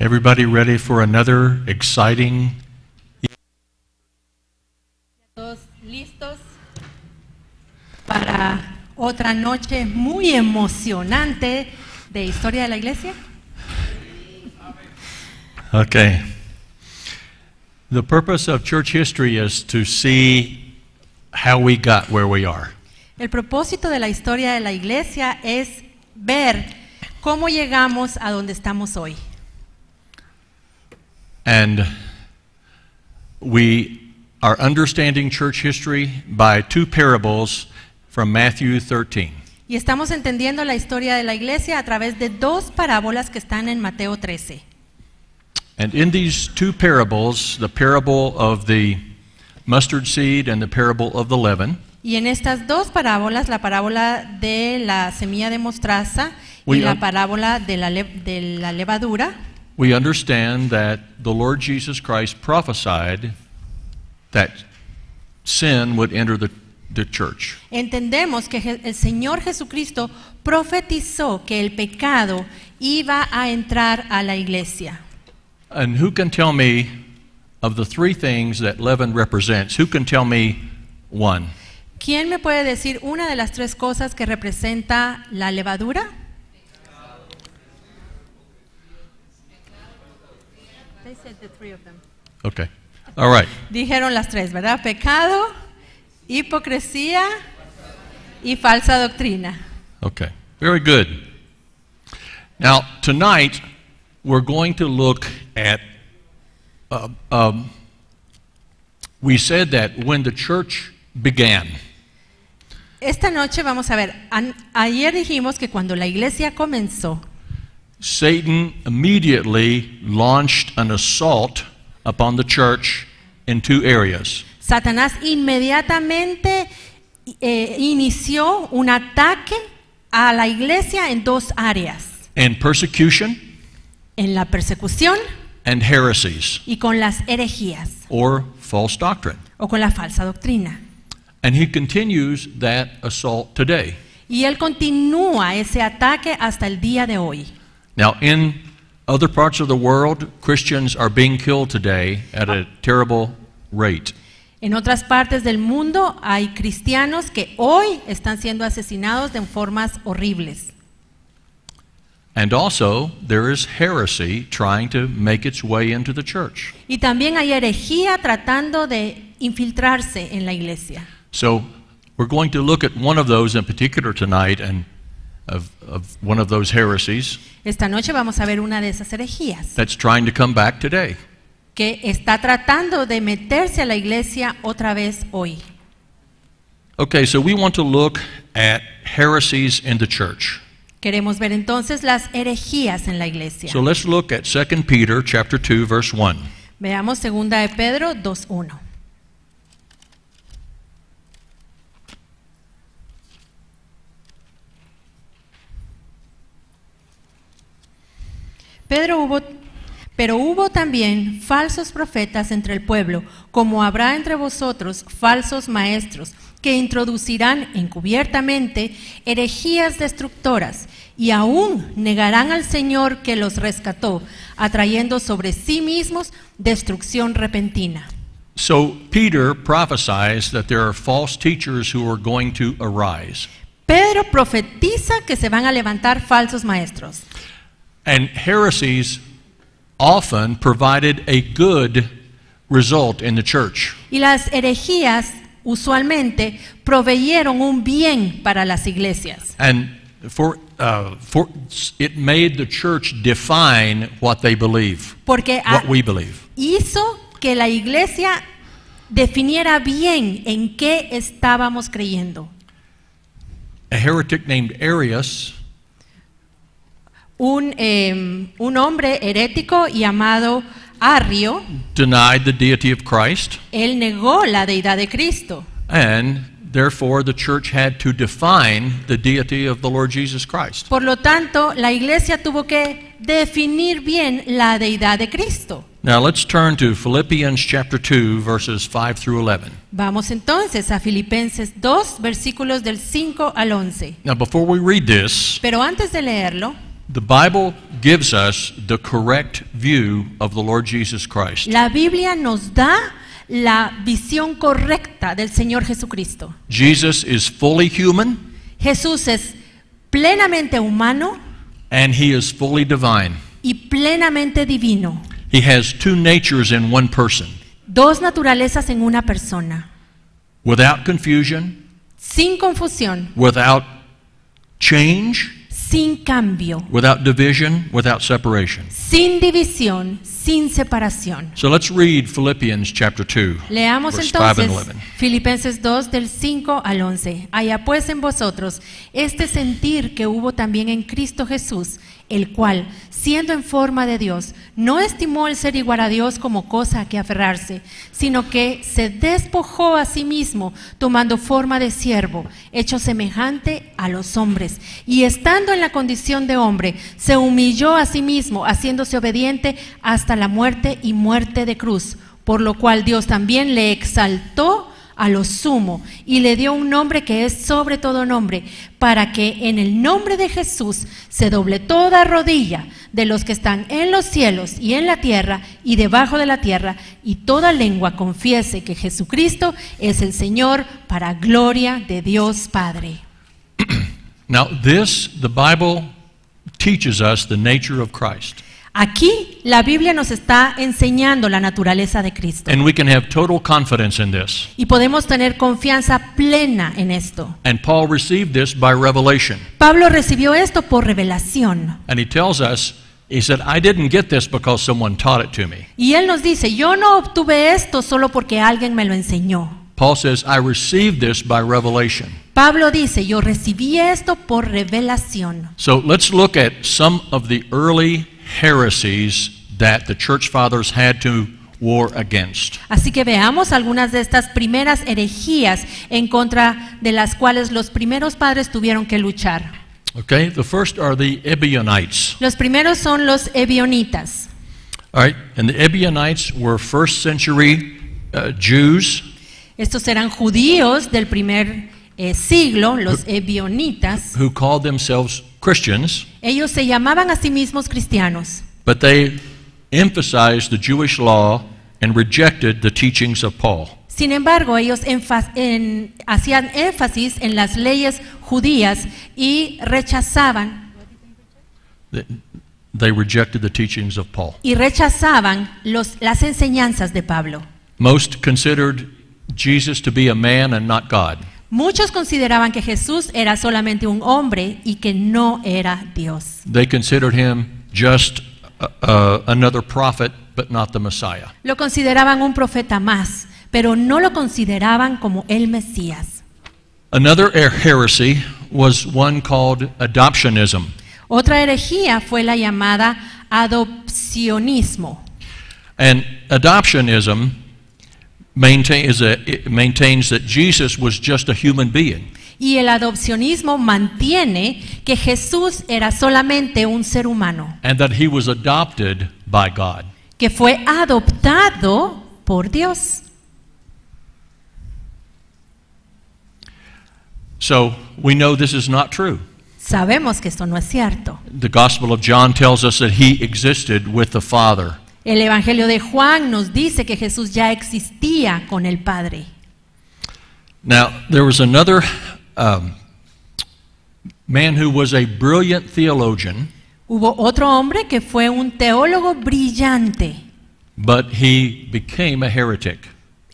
Everybody ready for another exciting? Todos listos para otra noche muy emocionante de historia de la iglesia. Okay. The purpose of church history is to see how we got where we are. El propósito de la historia de la iglesia es ver cómo llegamos a donde estamos hoy. And we are understanding church history by two parables from Matthew 13. Y estamos entendiendo la historia de la iglesia a través de dos parábolas que están en Mateo 13. And in these two parables, the parable of the mustard seed and the parable of the leaven, Y en estas dos parábolas, la parábola de la semilla de mostaza y We la un- parábola de la levadura, we understand that the Lord Jesus Christ prophesied that sin would enter the church. entendemos que el Señor Jesucristo profetizó que el pecado iba a entrar a la iglesia. And who can tell me of the three things that leaven represents? Who can tell me one? ¿Quién me puede decir una de las tres cosas que representa la levadura? They said the three of them. Okay. All right. Dijeron las tres, ¿verdad? Pecado, hipocresía y falsa doctrina. Okay. Very good. Now, tonight, we're going to look at, we said that when the church began, Esta noche vamos a ver, ayer dijimos que cuando la iglesia comenzó, Satan immediately launched an assault upon the church in two areas. Satanás inmediatamente inició un ataque a la iglesia en dos áreas, And persecution en la persecución and heresies, y con las herejías or false doctrine. o con la falsa doctrina. And he continues that assault today. Y él continúa ese ataque hasta el día de hoy. Now, in other parts of the world, Christians are being killed today at a terrible rate. En otras partes del mundo hay cristianos que hoy están siendo asesinados de formas horribles. And also, there is heresy trying to make its way into the church. Y también hay herejía tratando de infiltrarse en la iglesia. So, we're going to look at one of those in particular tonight, and of one of those heresies Esta noche vamos a ver una de esas herejías that's trying to come back today. que está tratando de meterse a la iglesia otra vez hoy. Okay, so we want to look at heresies in the church. Queremos ver entonces las herejías en la iglesia. So let's look at 2 Peter chapter 2 verse 1. Veamos 2 de Pedro 2:1. Pero hubo también falsos profetas entre el pueblo, como habrá entre vosotros falsos maestros, que introducirán encubiertamente herejías destructoras, y aún negarán al Señor que los rescató, atrayendo sobre sí mismos destrucción repentina. So Peter prophesies that there are false teachers who are going to arise. Pedro profetiza que se van a levantar falsos maestros. And heresies often provided a good result in the church. Y las herejías usualmente proveyeron un bien para las iglesias. And it made the church define what they believe, Porque what we believe. hizo que la iglesia definiera bien en qué estábamos creyendo. A heretic named Arius Un hombre herético llamado Arrio, denied the deity of Christ, él negó la deidad de Cristo. and therefore the church had to define the deity of the Lord Jesus Christ. Por lo tanto, la iglesia tuvo que definir bien la deidad de Cristo. Now let's turn to Philippians chapter 2 verses 5 through 11. Vamos entonces a Filipenses 2, versículos del 5 al 11. Now before we read this, Pero antes de leerlo, The Bible gives us the correct view of the Lord Jesus Christ. La Biblia nos da la visión correcta del Señor Jesucristo. Jesus is fully human Jesús es plenamente humano and he is fully divine. y plenamente divino. He has two natures in one person. Dos naturalezas en una persona. Without confusion, Sin confusión, without change, sin cambio, without division, without separation. sin división, sin separación. So let's read Philippians chapter 2, Leamos verse 5 and entonces 11. Filipenses 2 del 5 al 11. Haya pues en vosotros este sentir que hubo también en Cristo Jesús, el cual, siendo en forma de Dios, no estimó el ser igual a Dios como cosa a que aferrarse, sino que se despojó a sí mismo, tomando forma de siervo, hecho semejante a los hombres, y estando en la condición de hombre, se humilló a sí mismo, haciéndose obediente hasta la muerte y muerte de cruz, por lo cual Dios también le exaltó a lo sumo y le dio un nombre que es sobre todo nombre, para que en el nombre de Jesús se doble toda rodilla de los que están en los cielos y en la tierra y debajo de la tierra, y toda lengua confiese que Jesucristo es el Señor, para gloria de Dios Padre. Now the Bible teaches us the nature of Christ. Aquí la Biblia nos está enseñando la naturaleza de Cristo. And we can have total confidence in this. Y podemos tener confianza plena en esto. And Paul received this by revelation. Pablo recibió esto por revelación. And he tells us, he said, I didn't get this because someone taught it to me. Y él nos dice, yo no obtuve esto solo porque alguien me lo enseñó. Paul says, I received this by revelation. Pablo dice, yo recibí esto por revelación. So let's look at some of the early heresies that the church fathers had to war against. Así que veamos algunas de estas primeras herejías en contra de las cuales los primeros padres tuvieron que luchar. Okay, the first are the Ebionites. Los primeros son los ebionitas. All right, and the Ebionites were first century Jews. Estos eran judíos del primer siglo, los ebionitas. Who called themselves Christians. Ellos se llamaban a sí mismos cristianos. But they emphasized the Jewish law and rejected the teachings of Paul. Sin embargo, ellos hacían énfasis en las leyes judías y rechazaban They rejected the teachings of Paul. Las enseñanzas de Pablo. Most considered Jesus to be a man and not God. Muchos consideraban que Jesús era solamente un hombre y que no era Dios. They considered him just another prophet, but not the Messiah. Lo consideraban un profeta más, pero no lo consideraban como el Mesías. Another heresy was one called adoptionism. Otra herejía fue la llamada adopcionismo. And adoptionism maintains that Jesus was just a human being. Y el adopcionismo mantiene que Jesús era solamente un ser humano. And that he was adopted by God. Que fue adoptado por Dios. So we know this is not true. Sabemos que esto no es cierto. The Gospel of John tells us that he existed with the Father. El Evangelio de Juan nos dice que Jesús ya existía con el Padre. Now, there was another man who was a brilliant theologian. Hubo otro hombre que fue un teólogo brillante. But he became a heretic.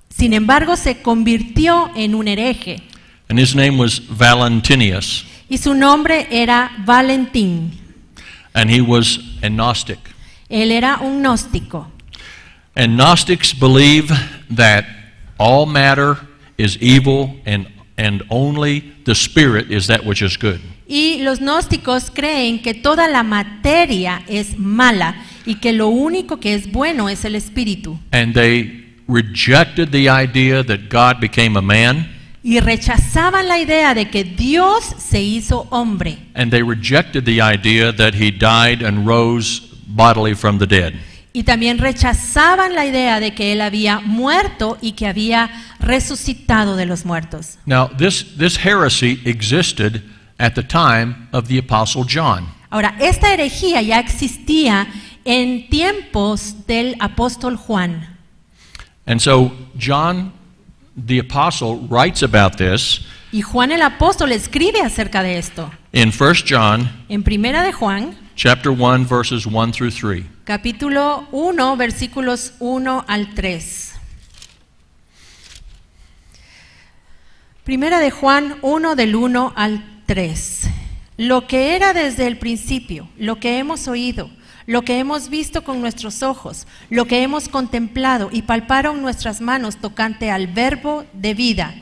Sin embargo, se convirtió en un hereje. And his name was Valentinius. Y su nombre era Valentín. And he was a Gnostic. Él era un gnóstico. And Gnostics believe that all matter is evil and only the spirit is that which is good. Y los gnósticos creen que toda la materia es mala y que lo único que es bueno es el espíritu. And they rejected the idea that God became a man. Y rechazaban la idea de que Dios se hizo hombre. And they rejected the idea that he died and rose bodily from the dead. Y también rechazaban la idea de que él había muerto y que había resucitado de los muertos. Now, this heresy existed at the time of the Apostle John. Ahora, esta herejía ya existía en tiempos del apóstol Juan. And so John the Apostle writes about this Y Juan el apóstol escribe acerca de esto. in 1 John En Primera de Juan, chapter 1 verses 1 through 3. capítulo 1, versículos 1 al 3. Primera de Juan 1 del 1 al 3. Lo que era desde el principio, lo que hemos oído, lo que hemos visto con nuestros ojos, lo que hemos contemplado y palparon nuestras manos tocante al verbo de vida.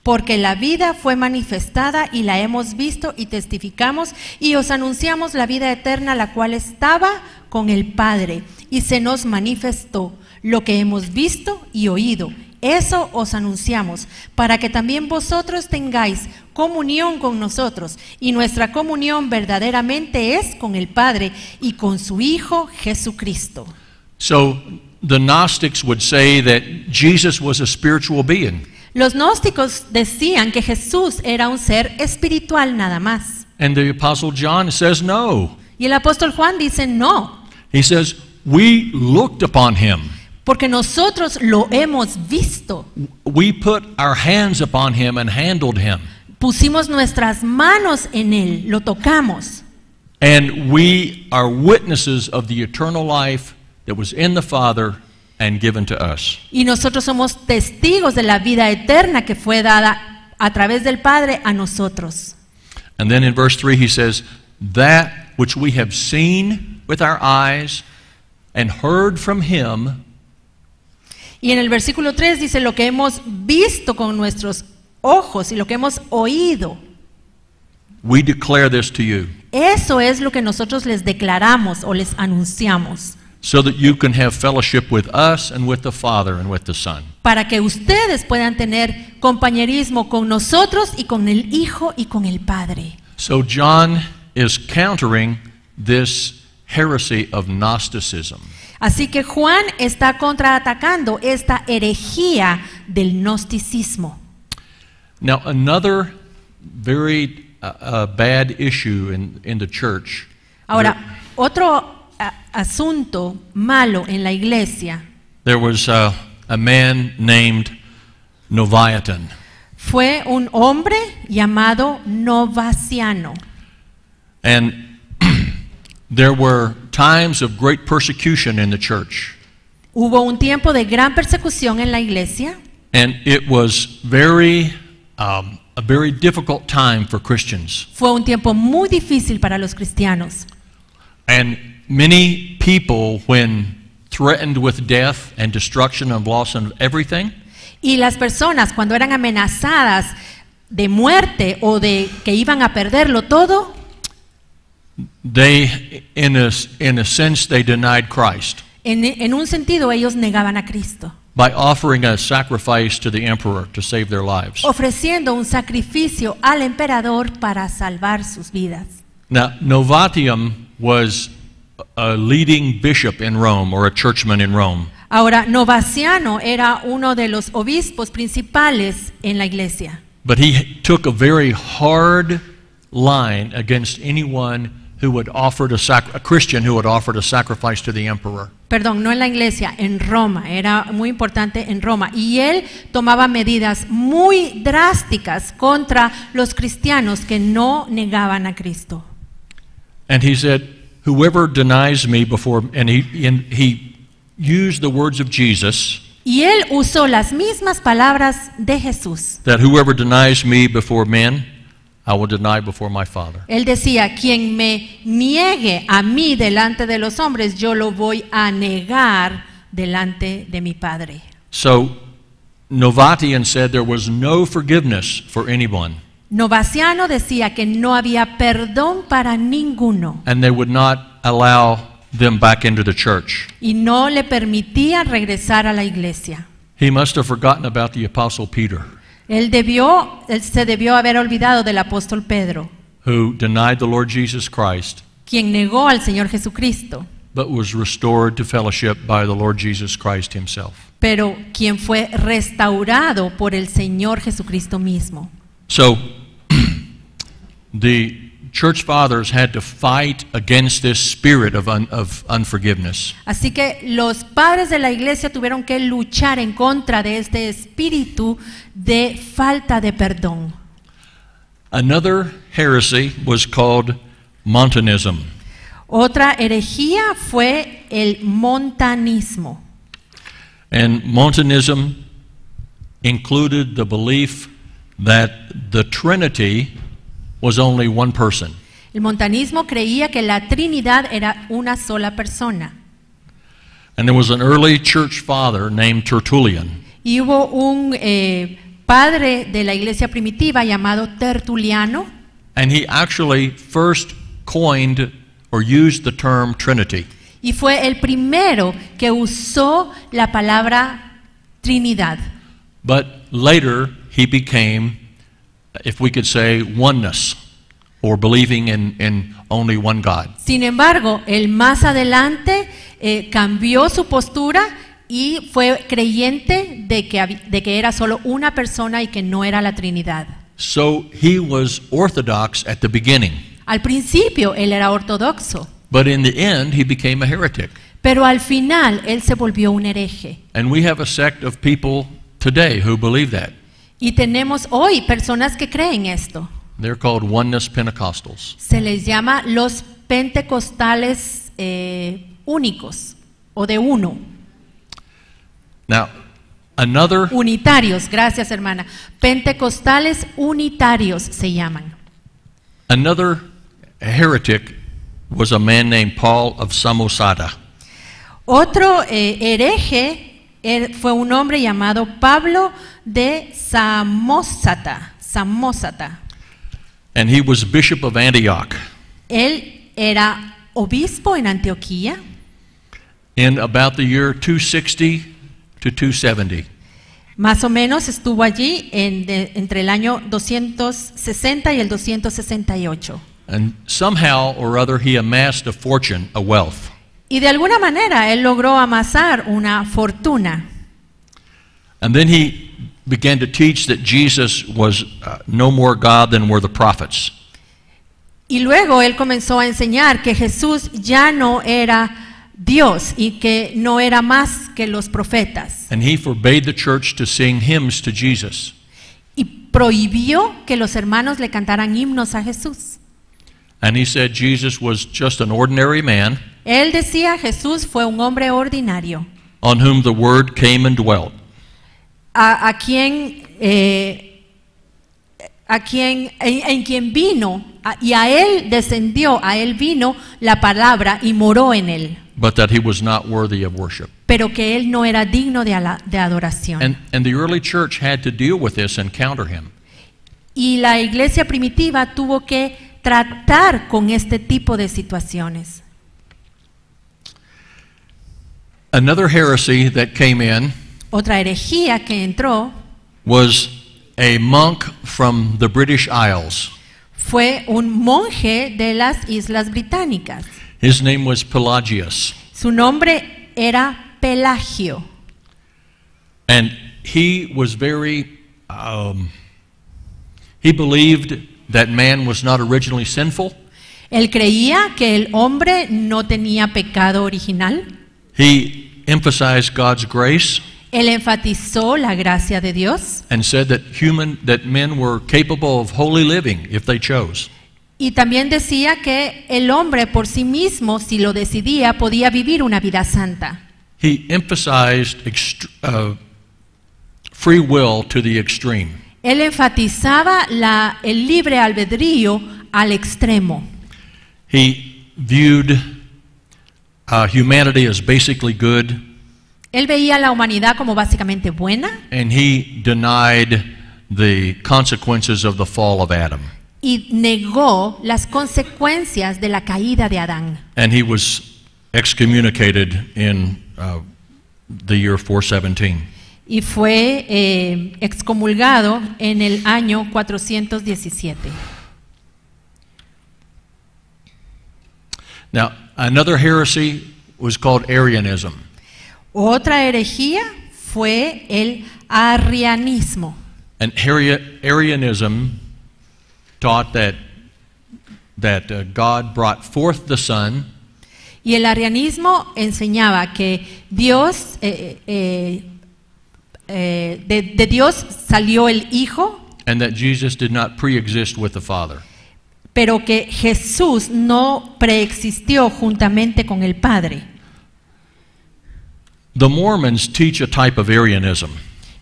Porque la vida fue manifestada y la hemos visto y testificamos y os anunciamos la vida eterna, la cual estaba con el Padre y se nos manifestó. Lo que hemos visto y oído, eso os anunciamos, para que también vosotros tengáis comunión con nosotros, y nuestra comunión verdaderamente es con el Padre y con su Hijo Jesucristo. So the Gnostics would say that Jesus was a spiritual being. Los gnósticos decían que Jesús era un ser espiritual nada más. And the Apostle John says no. Y el apóstol Juan dice no, He says, we looked upon him. porque nosotros lo hemos visto. We put our hands upon him and handled him. Pusimos nuestras manos en él, lo tocamos. And we are witnesses of the eternal life that was in the Father and given to us. Y nosotros somos testigos de la vida eterna que fue dada a través del Padre a nosotros. And then in verse 3 he says, that which we have seen with our eyes and heard from him, Y en el versículo 3 dice lo que hemos visto con nuestros ojos y lo que hemos oído. we declare this to you, Eso es lo que nosotros les declaramos o les anunciamos, so that you can have fellowship with us and with the Father and with the Son. para que ustedes puedan tener compañerismo con nosotros y con el Hijo y con el Padre. So John is countering this heresy of Gnosticism. Así que Juan está contraatacando esta herejía del gnosticismo. Now, another very bad issue in the church. Ahora, otro asunto malo en la iglesia There was a man named Noviaton. fue un hombre llamado Novaciano. And there were times of great persecution in the church. Hubo un tiempo de gran persecución en la iglesia And it was a very difficult time for Christians. fue un tiempo muy difícil para los cristianos. And many people, when threatened with death and destruction and loss of everything, Y las personas cuando eran amenazadas de muerte o de que iban a perderlo todo, they, in a sense, they denied Christ en un sentido ellos negaban a Cristo, by offering a sacrifice to the emperor to save their lives. ofreciendo un sacrificio al emperador para salvar sus vidas. Now, Novatium was a leading bishop in Rome, or a churchman in Rome. Ahora, Novaciano era uno de los obispos principales en la iglesia, But he took a very hard line against anyone who had offered a Christian who had offered a sacrifice to the emperor. perdón, no en la iglesia, en Roma, era muy importante en Roma, y él tomaba medidas muy drásticas contra los cristianos que no negaban a Cristo. And he said, whoever denies me before, and he used the words of Jesus, Y él usó las mismas palabras de Jesús. that whoever denies me before men, I will deny before my Father. Él decía, quien me niegue a mí delante de los hombres, yo lo voy a negar delante de mi Padre. So Novatian said there was no forgiveness for anyone, Novaciano decía que no había perdón para ninguno and they would not allow them back into the church. y no le permitía regresar a la iglesia. He must have forgotten about the Apostle Peter, Él se debió haber olvidado del apóstol Pedro, who denied the Lord Jesus Christ, quien negó al Señor Jesucristo, but was restored to fellowship by the Lord Jesus Christ himself. pero quien fue restaurado por el Señor Jesucristo mismo. So, the church fathers had to fight against this spirit of unforgiveness. Así que los padres de la iglesia tuvieron que luchar en contra de este espíritu de falta de perdón. Another heresy was called Montanism. Otra herejía fue el montanismo. And Montanism included the belief that the Trinity was only one person. El montanismo creía que la Trinidad era una sola persona. And there was an early church father named Tertullian. Y hubo un padre de la iglesia primitiva llamado Tertuliano. And he actually first coined or used the term Trinity. Y fue el primero que usó la palabra Trinidad. But later he became, if we could say, oneness, or believing in only one God. Sin embargo, él más adelante cambió su postura y fue creyente de que era solo una persona y que no era la Trinidad. So he was orthodox at the beginning. Al principio él era ortodoxo, But in the end, he became a heretic. pero al final él se volvió un hereje. And we have a sect of people today who believe that. Y tenemos hoy personas que creen esto. They're called oneness Pentecostals. Se les llama los pentecostales únicos o de uno. Now, another Unitarios, gracias hermana. Pentecostales unitarios se llaman. heretic was a man named Paul of Samosata. Otro hereje fue un hombre llamado Pablo de Samosata. And he was bishop of Antioch Él era obispo en Antioquía in about the year 260 to 270. más o menos estuvo allí entre el año 260 y el 268. And somehow or other he amassed a fortune, a wealth. Y de alguna manera él logró amasar una fortuna. And then he began to teach that Jesus was no more God than were the prophets. Y luego él comenzó a enseñar que Jesús ya no era Dios y que no era más que los profetas. And he forbade the church to sing hymns to Jesus. Y prohibió que los hermanos le cantaran himnos a Jesús. And he said Jesus was just an ordinary man Él decía Jesús fue un hombre ordinario, on whom the word came and dwelt. En quien vino y a él descendió, a él vino la palabra y moró en él, But that he was not worthy of worship. pero que él no era digno de adoración. And the early church had to deal with this and counter him. Y la iglesia primitiva tuvo que tratar con este tipo de situaciones. Another heresy that came in Otra herejía que entró was a monk from the British Isles. fue un monje de las Islas Británicas. His name was Pelagius. Su nombre era Pelagio. And he was very, he believed that man was not originally sinful. Él creía que el hombre no tenía pecado original. He emphasized God's grace Él enfatizó la gracia de Dios and said that men were capable of holy living if they chose. y también decía que el hombre por sí mismo, si lo decidía, podía vivir una vida santa. He emphasized free will to the extreme. Él enfatizaba el libre albedrío al extremo. He viewed humanity as basically good, Él veía a la humanidad como básicamente buena and he denied the consequences of the fall of Adam. y negó las consecuencias de la caída de Adán. And he was excommunicated in the year 417. Y fue excomulgado en el año 417. Now, another heresy was called Arianism. Otra herejía fue el arrianismo. And Arianism taught that God brought forth the Son, Y el arrianismo enseñaba que Dios, de Dios salió el Hijo, and that Jesus did not pre-exist with the Father. pero que Jesús no preexistió juntamente con el Padre. The Mormons teach a type of Arianism,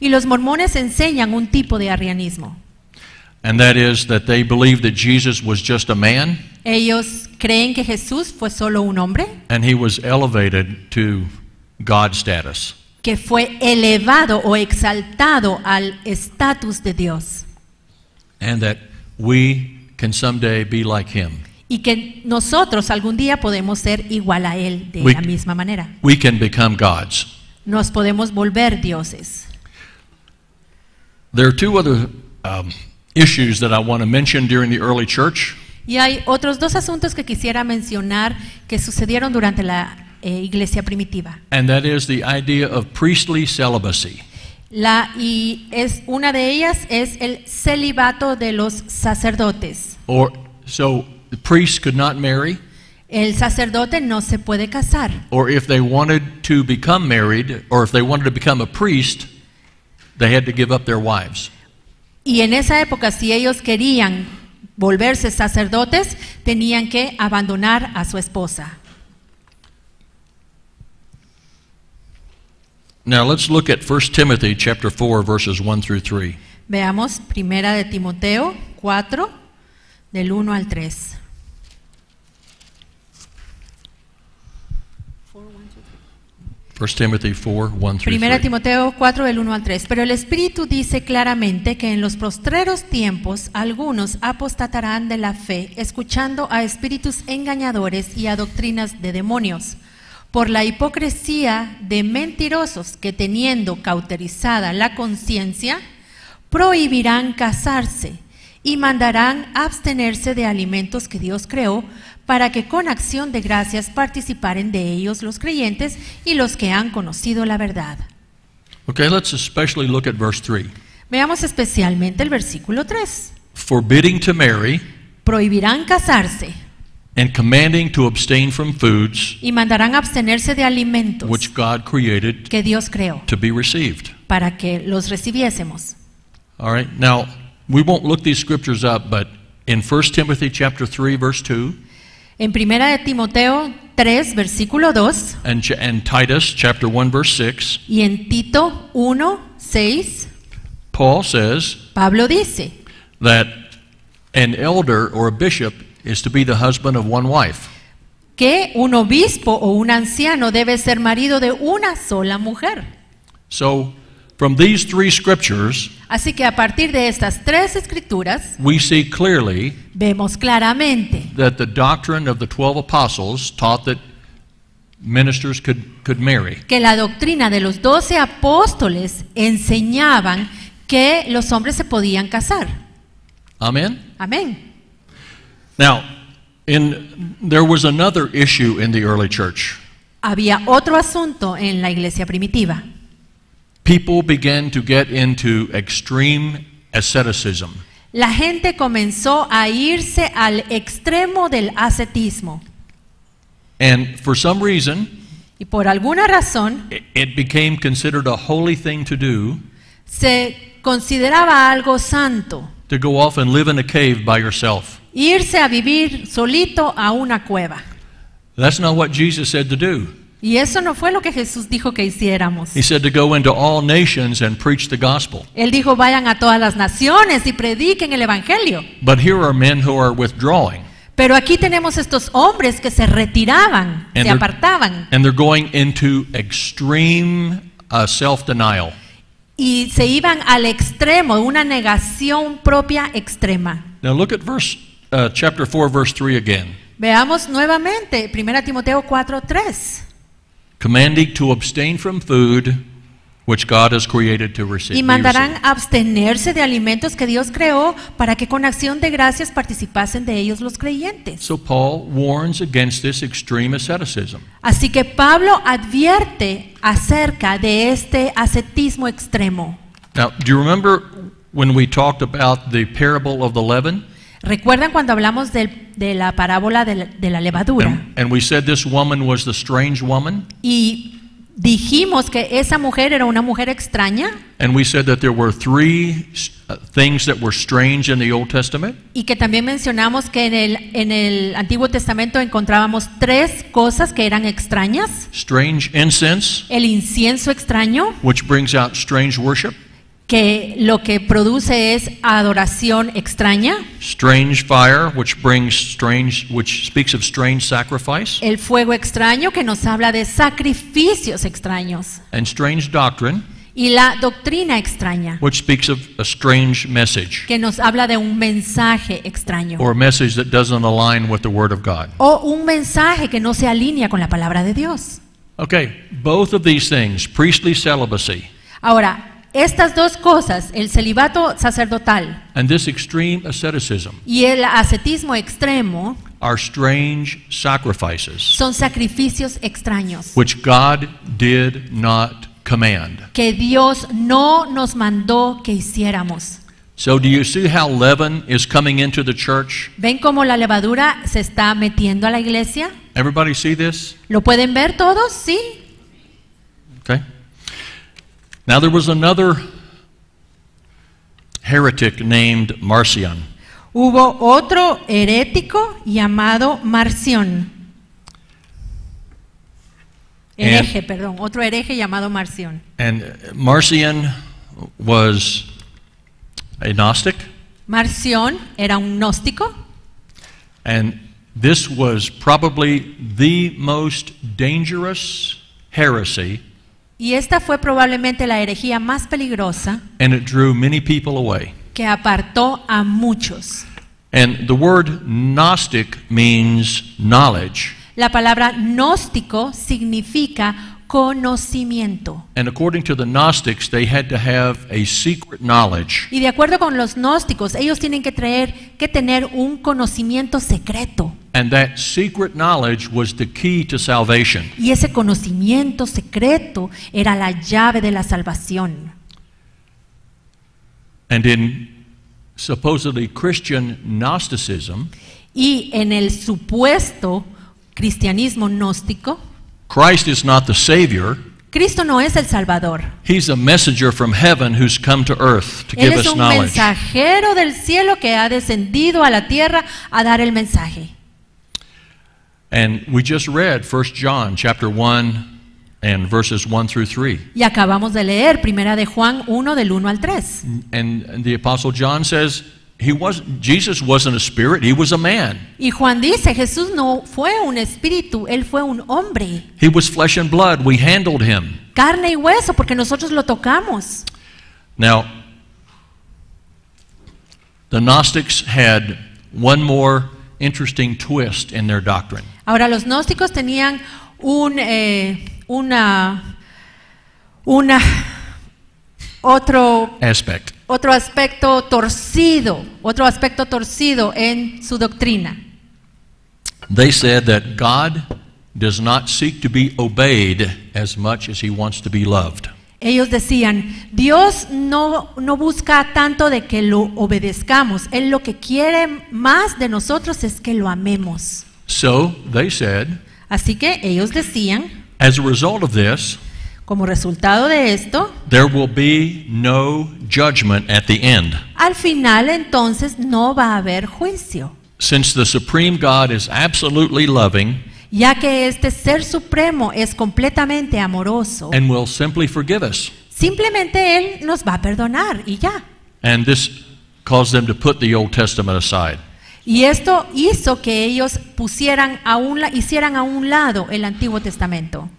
Y los mormones enseñan un tipo de arrianismo. and that is that they believe that Jesus was just a man, Ellos creen que Jesús fue solo un hombre, and he was elevated to God status. que fue elevado o exaltado al estatus de Dios, And that we can someday be like him. y que nosotros algún día podemos ser igual a Él de We- la misma manera. We can become gods. Nos podemos volver dioses. There are two other issues that I want to mention during the early church. Y hay otros dos asuntos que quisiera mencionar que sucedieron durante la iglesia primitiva. And that is the idea of priestly celibacy. Una de ellas es el celibato de los sacerdotes. So the priests could not marry, El sacerdote no se puede casar. or if they wanted to become married, or if they wanted to become a priest, they had to give up their wives. Y en esa época, si ellos querían volverse sacerdotes, tenían que abandonar a su esposa. Now let's look at 1 Timothy chapter 4 verses 1 through 3. Veamos Primera de Timoteo 4, del 1 al 3. 1 Timothy 4, 1 through Primera 3. Timoteo 4 del 1 al 3. Pero el Espíritu dice claramente que en los postreros tiempos algunos apostatarán de la fe, escuchando a espíritus engañadores y a doctrinas de demonios, por la hipocresía de mentirosos que, teniendo cauterizada la conciencia, prohibirán casarse y mandarán abstenerse de alimentos que Dios creó, para que con acción de gracias participaren de ellos los creyentes y los que han conocido la verdad. Okay, let's especially look at verse 3. Veamos especialmente el versículo 3. Forbidding to marry Prohibirán casarse and commanding to abstain from foods y mandarán abstenerse de alimentos which God created que Dios creó to be received. para que los recibiésemos. All right, now we won't look these scriptures up, but in 1 Timothy chapter 3 verse 2 En Primera de Timoteo 3, versículo 2, and Titus chapter 1 verse 6, y en Tito 1, 6, Paul says Pablo dice that an elder or a bishop is to be the husband of one wife. que un obispo o un anciano debe ser marido de una sola mujer. So, from these three scriptures, Así que a partir de estas tres escrituras we see clearly vemos claramente that the doctrine of the 12 apostles taught that ministers could marry. que la doctrina de los 12 apóstoles enseñaban que los hombres se podían casar. Amen? Amén. Now, there was another issue in the early church. Había otro asunto en la iglesia primitiva. People began to get into extreme asceticism. La gente comenzó a irse al extremo del ascetismo. And for some reason, Y por alguna razón it became considered a holy thing to do se consideraba algo santo to go off and live in a cave by yourself. irse a vivir solito a una cueva. That's not what Jesus said to do. Y eso no fue lo que Jesús dijo que hiciéramos. He said to go into all nations and preach the gospel. Él dijo, vayan a todas las naciones y prediquen el evangelio. But here are men who are withdrawing. Pero aquí tenemos estos hombres que se retiraban, And se apartaban and they're going into extreme self-denial. y se iban al extremo, una negación propia extrema. Now look at chapter 4, verse 3 again. Veamos nuevamente 1 Timoteo 4:3. Commanding to abstain from food which God has created to receive. Y mandarán abstenerse de alimentos que Dios creó para que con acción de gracias participasen de ellos los creyentes. So Paul warns against this extreme asceticism. Así que Pablo advierte acerca de este ascetismo extremo. Now, do you remember when we talked about the parable of the leaven? ¿Recuerdan cuando hablamos de la parábola de la levadura? And we said this woman was the strange woman. Y dijimos que esa mujer era una mujer extraña. And we said that there were three things that were strange in the Old Testament. Y que también mencionamos que en el Antiguo Testamento encontrábamos 3 cosas que eran extrañas. Strange incense, El incienso extraño, which brings out strange worship. que lo que produce es adoración extraña. Strange fire, which speaks of strange sacrifice. El fuego extraño, que nos habla de sacrificios extraños. And strange doctrine, Y la doctrina extraña, which speaks of a strange message, que nos habla de un mensaje extraño. or a message that doesn't align with the Word of God. O un mensaje que no se alinea con la palabra de Dios. Okay, both of these things, priestly celibacy Ahora, estas 2 cosas, el celibato sacerdotal and this extreme asceticism, y el ascetismo extremo, are strange sacrifices son sacrificios extraños which God did not command. que Dios no nos mandó que hiciéramos. So do you see how leaven is coming into the church? ¿Ven cómo la levadura se está metiendo a la iglesia? Everybody see this? ¿Lo pueden ver todos? Sí. Okay. Now there was another heretic named Marcion. Hubo otro herético llamado Marción. Otro hereje llamado Marción. And Marcion was a Gnostic. Marción era un gnóstico. And this was probably the most dangerous heresy, Y esta fue probablemente la herejía más peligrosa and it drew many people away. que apartó a muchos. And the word Gnostic means knowledge. La palabra gnóstico significa conocimiento. And according to the Gnostics, they had to have a secret knowledge. Y de acuerdo con los gnósticos, ellos tienen que tener un conocimiento secreto. And that secret knowledge was the key to salvation. Y ese conocimiento secreto era la llave de la salvación. And in supposedly Christian Gnosticism, Y en el supuesto cristianismo gnóstico, Christ is not the Savior. Cristo no es el Salvador. He's a messenger from heaven who's come to earth to Él give es us un knowledge. mensajero del cielo que ha descendido a la tierra a dar el mensaje. And we just read 1 John chapter 1 and verses 1 through 3. Y acabamos de leer Primera de Juan 1 del 1 al 3. And the Apostle John says Jesus wasn't a spirit, he was a man. Y Juan dice, Jesús no fue un espíritu, él fue un hombre. He was flesh and blood, we handled him. Carne y hueso, porque nosotros lo tocamos. Now, the Gnostics had one more interesting twist in their doctrine. Ahora, los gnósticos tenían otro aspecto torcido en su doctrina. They said that God does not seek to be obeyed as much as he wants to be loved. Ellos decían, Dios no busca tanto de que lo obedezcamos, Él lo que quiere más de nosotros es que lo amemos. So, they said, Así que ellos decían, as a result of this, como resultado de esto, there will be no judgment at the end. al final entonces no va a haber juicio, Since the supreme God is absolutely loving ya que este ser supremo es completamente amoroso. and will simply forgive us. Simplemente Él nos va a perdonar y ya. And this caused them to put the Old Testament aside. Y esto hizo que ellos hicieran a un lado el Antiguo Testamento.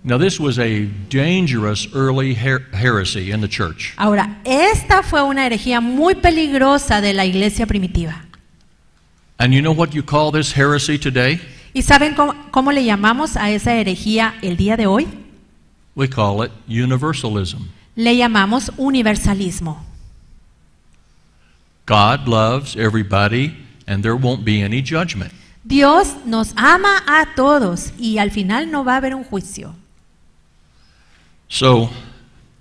Now, this was a dangerous early heresy in the church. Ahora, esta fue una herejía muy peligrosa de la iglesia primitiva. And you know what you call this heresy today? ¿Y saben cómo le llamamos a esa herejía el día de hoy? We call it universalism. Le llamamos universalismo. God loves everybody, and there won't be any judgment. Dios nos ama a todos y al final no va a haber un juicio. So,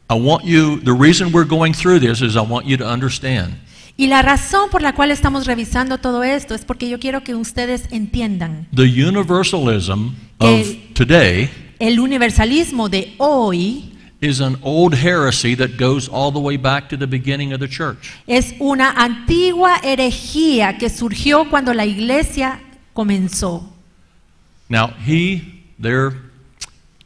the reason we're going through this is I want you to understand. Y la razón por la cual estamos revisando todo esto es porque yo quiero que ustedes entiendan The universalism of today el universalismo de hoy is an old heresy that goes all the way back to the beginning of the church. es una antigua herejía que surgió cuando la iglesia comenzó. Now, there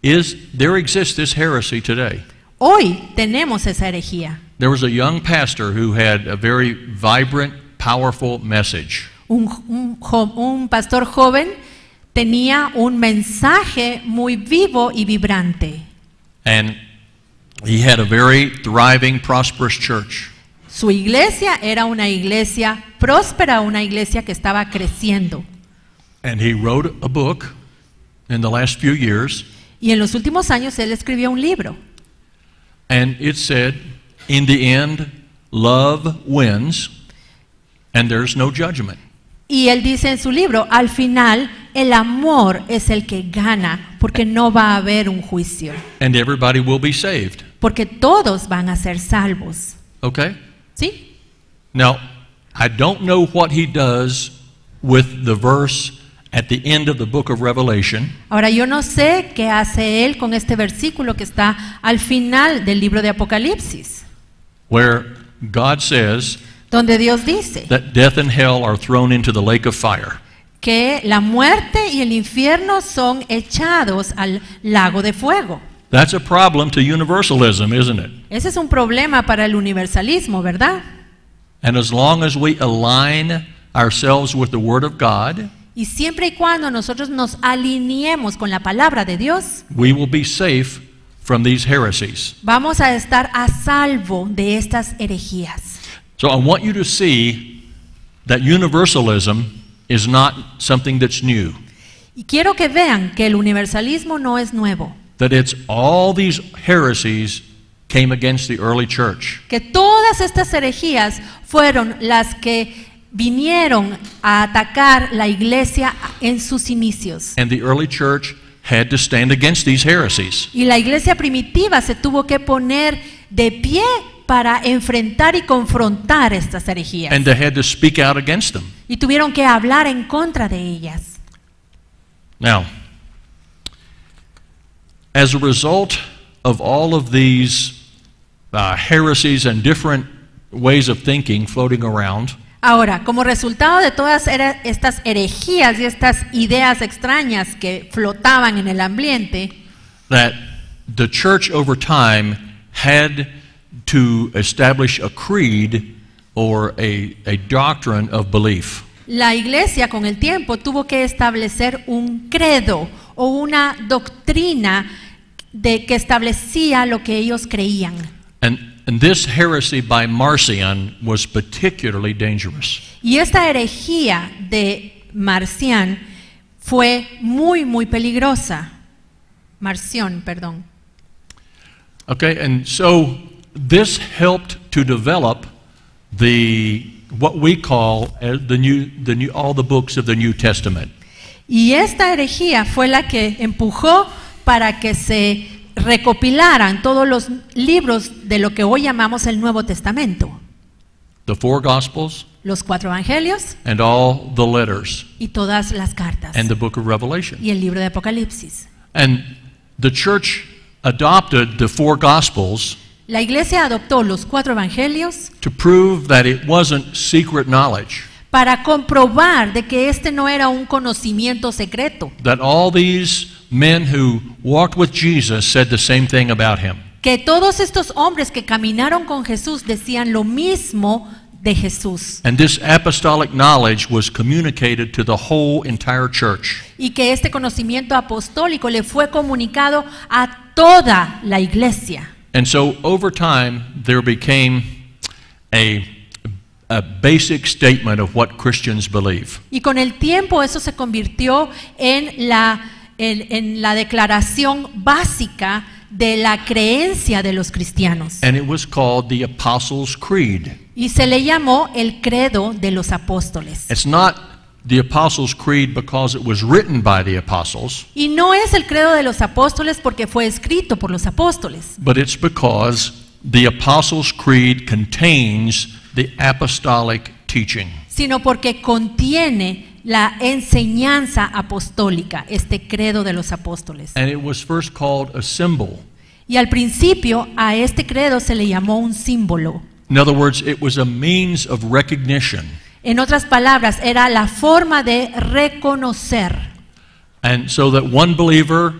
exists this heresy today. Hoy tenemos esa herejía. There was a young pastor who had a very vibrant, powerful message. Un pastor joven tenía un mensaje muy vivo y vibrante. And he had a very thriving, prosperous church. Su iglesia era una iglesia próspera, una iglesia que estaba creciendo. And he wrote a book in the last few years. Y en los últimos años él escribió un libro. And it said, in the end, love wins, and there's no judgment. Y él dice en su libro, al final, el amor es el que gana, porque no va a haber un juicio. And everybody will be saved. Porque todos van a ser salvos. Okay? ¿Sí? Now, I don't know what he does with the verse at the end of the book of Revelation. Ahora yo no sé qué hace él con este versículo que está al final del libro de Apocalipsis, Where God says donde Dios dice that death and hell are thrown into the lake of fire. que la muerte y el infierno son echados al lago de fuego. That's a problem to universalism, isn't it? Ese es un problema para el universalismo, ¿verdad? And as long as we align ourselves with the Word of God, Y siempre y cuando nosotros nos alineemos con la palabra de Dios, we will be safe from these heresies. vamos a estar a salvo de estas herejías. So I want you to see that universalism is not something that's new. Y quiero que vean que el universalismo no es nuevo, That it's all these heresies came against the early church. que todas estas herejías fueron las que vinieron a atacar la iglesia en sus inicios. And the early church had to stand against these heresies. Y la iglesia primitiva se tuvo que poner de pie para enfrentar y confrontar estas herejías. And they had to speak out against them. Y tuvieron que hablar en contra de ellas. Now, as a result of all of these heresies and different ways of thinking floating around, Ahora, como resultado de todas estas herejías y estas ideas extrañas que flotaban en el ambiente, that the church over time had to establish a creed or a doctrine of belief. la iglesia con el tiempo tuvo que establecer un credo o una doctrina que establecía lo que ellos creían. And this heresy by Marcion was particularly dangerous. Y esta herejía de Marcion fue muy peligrosa. Marción, perdón. Okay, and so this helped to develop what we call all the books of the New Testament. Y esta herejía fue la que empujó para que se recopilaran todos los libros de lo que hoy llamamos el Nuevo Testamento. The four Gospels Los 4 evangelios and all the letters y todas las cartas and the book of Revelation. y el libro de Apocalipsis. And the church adopted the four Gospels La iglesia adoptó los 4 evangelios to prove that it wasn't secret knowledge, para comprobar de que este no era un conocimiento secreto, that all these men who walked with Jesus said the same thing about him. que todos estos hombres que caminaron con Jesús decían lo mismo de Jesús, And this apostolic knowledge was communicated to the whole entire church. y que este conocimiento apostólico le fue comunicado a toda la iglesia. And so over time there became a basic statement of what Christians believe. Y con el tiempo eso se convirtió en la declaración básica de la creencia de los cristianos. And it was called the Apostles' Creed. Y se le llamó el credo de los apóstoles. It's not the Apostles' Creed because it was written by the apostles, Y no es el credo de los apóstoles porque fue escrito por los apóstoles, but it's because the Apostles' Creed contains the apostolic teaching. sino porque contiene la enseñanza apostólica, este credo de los apóstoles. And it was first called a symbol. Y al principio a este credo se le llamó un símbolo. In other words, it was a means of recognition. En otras palabras, era la forma de reconocer. And so that one believer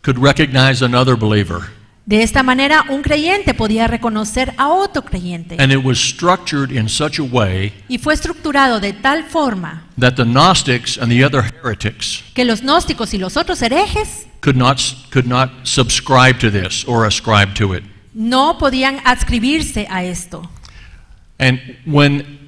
could recognize another believer. De esta manera, un creyente podía reconocer a otro creyente. And it was structured in such a way Y fue estructurado de tal forma that the Gnostics and the other heretics que los gnósticos y los otros herejes could not subscribe to this or ascribe to it. no podían adscribirse a esto. And when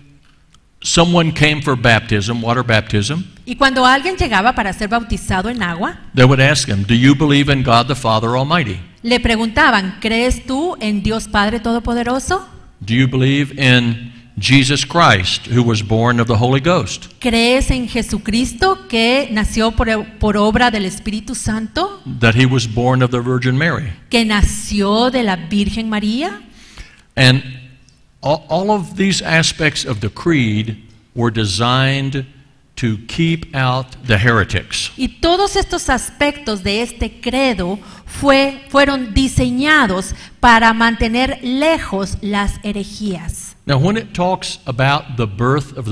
someone came for baptism, water baptism, Y cuando alguien llegaba para ser bautizado en agua, they would ask him, "Do you believe in God the Father Almighty? le preguntaban, ¿crees tú en Dios Padre Todopoderoso? Do you believe in Jesus Christ, who was born of the Holy Ghost? ¿Crees en Jesucristo que nació por obra del Espíritu Santo? That he was born of the Virgin Mary?" ¿Que nació de la Virgen María? And all of these aspects of the creed were designed to keep out the heretics. Y todos estos aspectos de este credo fueron diseñados para mantener lejos las herejías. Now, when it talks about the birth of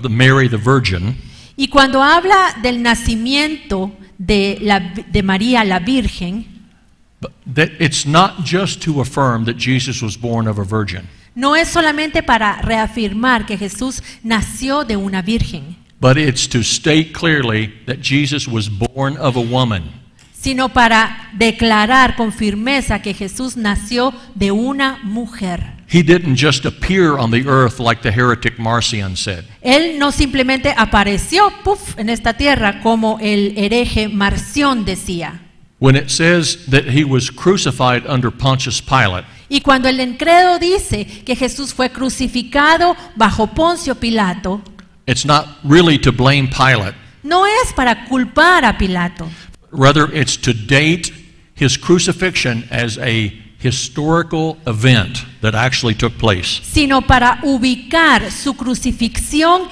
the Mary the Virgin, Y cuando habla del nacimiento de María la Virgen, that it's not just to affirm that Jesus was born of a virgin, no es solamente para reafirmar que Jesús nació de una virgen, but it's to state clearly that Jesus was born of a woman. sino para declarar con firmeza que Jesús nació de una mujer. He didn't just appear on the earth like the heretic Marcion said. Él no simplemente apareció en esta tierra como el hereje Marción decía. When it says that he was crucified under Pontius Pilate, Y cuando el credo dice que Jesús fue crucificado bajo Poncio Pilato, it's not really to blame Pilate. no es para culpar a Pilato, Rather, it's to date his crucifixion as a historical event that actually took place. sino para ubicar su crucifixión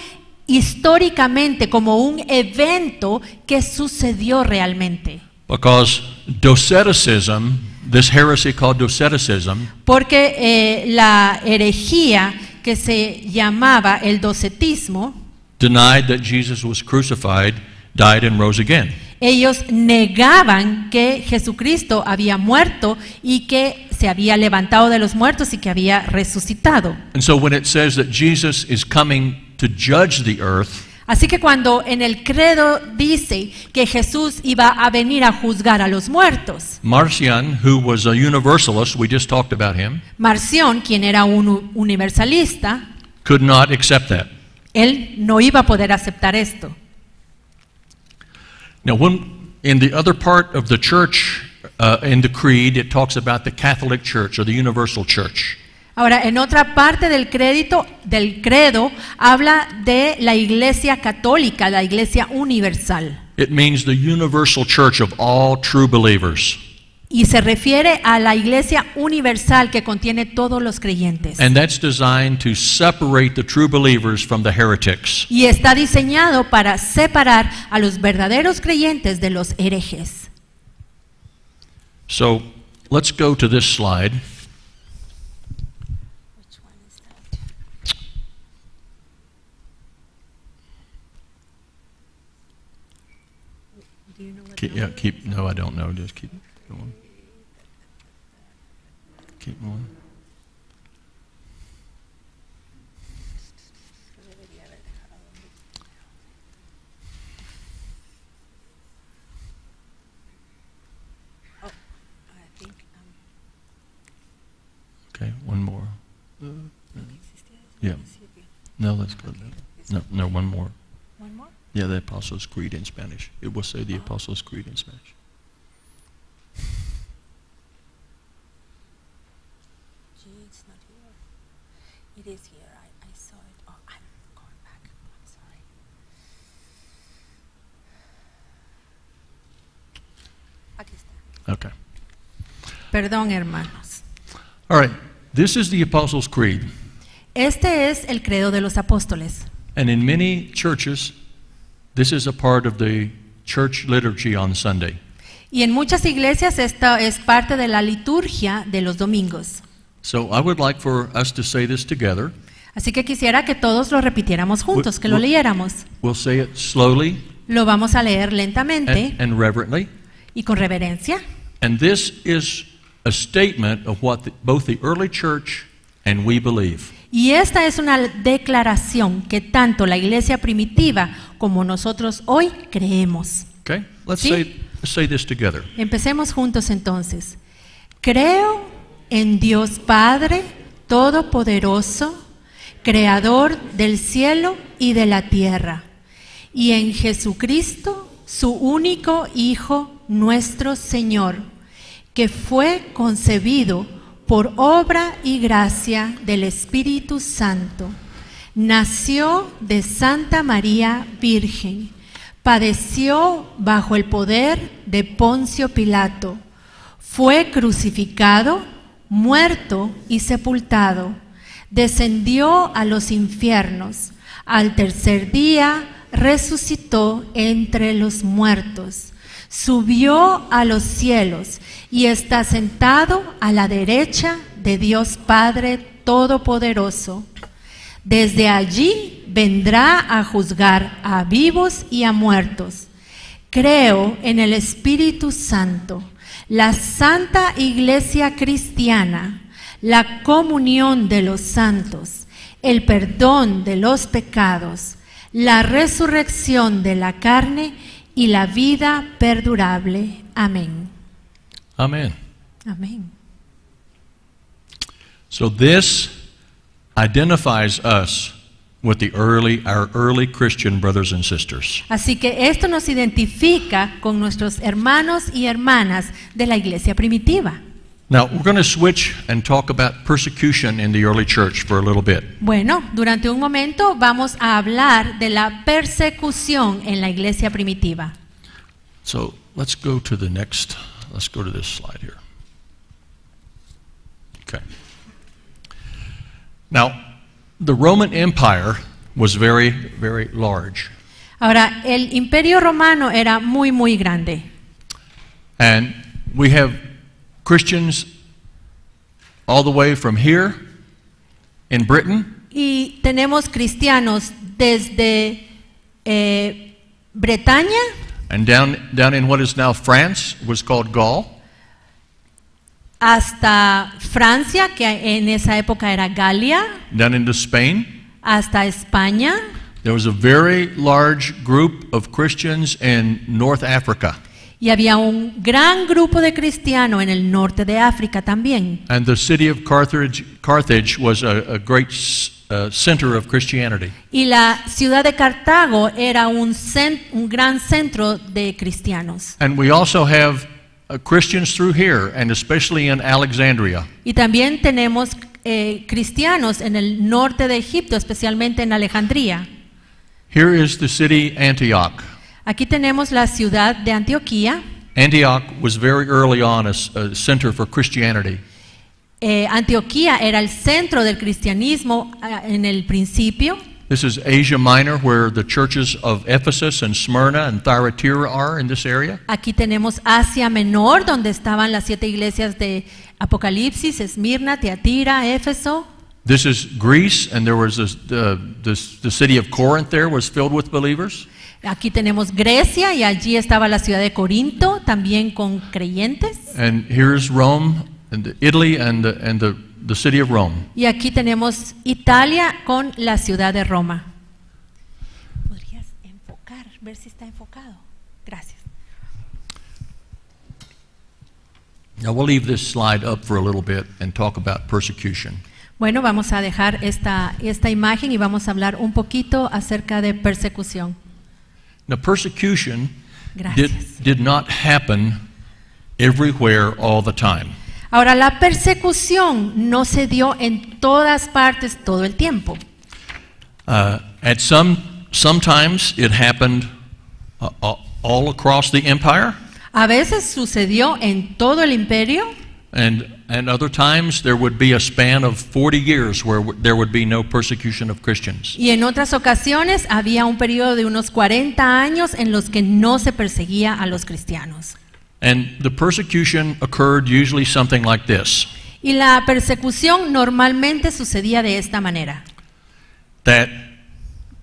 históricamente como un evento que sucedió realmente. Because Doceticism, this heresy called Doceticism, Porque la herejía que se llamaba el docetismo, denied that Jesus was crucified, died, and rose again. ellos negaban que Jesucristo había muerto y que se había levantado de los muertos y que había resucitado. And so when it says that Jesus is coming to judge the earth, Así que cuando en el credo dice que Jesús iba a venir a juzgar a los muertos, Marcion, who was a universalist, we just talked about him, Marción, quien era un universalista, could not accept that. él no iba a poder aceptar esto. Now, when in the other part of the church, in the creed, it talks about the Catholic Church or the Universal Church. Ahora, en otra parte del credo, habla de la Iglesia católica, la Iglesia universal. It means the universal church of all true believers. Y se refiere a la Iglesia universal que contiene todos los creyentes. And that's designed to separate the true believers from the heretics. Y está diseñado para separar a los verdaderos creyentes de los herejes. So, let's go to this slide. No, I don't know. Just keep going. Keep going. Okay, one more. Yeah. No, let's go. No, one more. One more? Yeah, the Apostles' Creed in Spanish. It will say the Apostles' Creed in Spanish. Gee, it's not here. It is here. I saw it. Oh, I'm going back. I'm sorry. Aquí está. Okay. Perdón, hermanos. All right. This is the Apostles' Creed. Este es el credo de los apóstoles. And in many churches, this is a part of the church liturgy on Sunday. Y en muchas iglesias esta es parte de la liturgia de los domingos. So I would like for us to say this together. Así que quisiera que todos lo repitiéramos juntos, que lo leyéramos. We'll say it slowly Lo vamos a leer lentamente and reverently. y con reverencia. And this is a statement of what both the early church and we believe. Y esta es una declaración que tanto la iglesia primitiva como nosotros hoy creemos. Okay? Let's Sí. say this together. Empecemos juntos entonces. Creo en Dios Padre Todopoderoso, Creador del cielo y de la tierra, y en Jesucristo, su único Hijo, nuestro Señor, que fue concebido por obra y gracia del Espíritu Santo. Nació de Santa María Virgen, padeció bajo el poder de Poncio Pilato, fue crucificado, muerto y sepultado, descendió a los infiernos, al tercer día resucitó entre los muertos, subió a los cielos y está sentado a la derecha de Dios Padre Todopoderoso. Desde allí vendrá a juzgar a vivos y a muertos. Creo en el Espíritu Santo, la Santa Iglesia Cristiana, la comunión de los santos, el perdón de los pecados, la resurrección de la carne y la vida perdurable. Amén. Amen. Amén. So this identifies us with our early Christian brothers and sisters. Así que esto nos identifica con nuestros hermanos y hermanas de la iglesia primitiva. Now, we're going to switch and talk about persecution in the early church for a little bit. Bueno, durante un momento vamos a hablar de la persecución en la iglesia primitiva. So let's go to this slide here. Okay. Now, the Roman Empire was very, very large. Ahora, el imperio romano era muy, muy grande. And we have Christians all the way from here in Britain Y tenemos cristianos desde Bretaña and down in what is now France, was called Gaul, hasta Francia, que en esa época era Galia, down into Spain. hasta España. There was a very large group of Christians in North Africa. Y había un gran grupo de cristianos en el norte de África también. And the city of Carthage was a great center of Christianity. Y la ciudad de Cartago era un gran centro de cristianos. And we also have Christians through here, and especially in Alexandria. Y también tenemos cristianos en el norte de Egipto, especialmente en Alejandría. Here is the city Antioch. Aquí tenemos la ciudad de Antioquía. Antioch was very early on a center for Christianity. Antioquía era el centro del cristianismo en el principio. This is Asia Minor, where the churches of Ephesus and Smyrna and Thyatira are in this area. Aquí tenemos Asia Menor, donde estaban las 7 iglesias de Apocalipsis, Esmirna, Tiatira, Éfeso. This is Greece, and there was the city of Corinth there was filled with believers. Aquí tenemos Grecia y allí estaba la ciudad de Corinto, también con creyentes. And here's Rome, and Italy, and the city of Rome. Y aquí tenemos Italia con la ciudad de Roma. ¿Podrías enfocar, ver si está enfocado? Gracias. Now we'll leave this slide up for a little bit and talk about persecution. Bueno, vamos a dejar esta imagen y vamos a hablar un poquito acerca de persecución. Now persecution Gracias. did not happen everywhere all the time. Ahora, la persecución no se dio en todas partes todo el tiempo. Sometimes it happened all across the empire. A veces sucedió en todo el imperio. And other times there would be a span of 40 years where there would be no persecution of Christians. Y en otras ocasiones había un periodo de unos 40 años en los que no se perseguía a los cristianos. And the persecution occurred usually something like this. Y la persecución normalmente sucedía de esta manera. That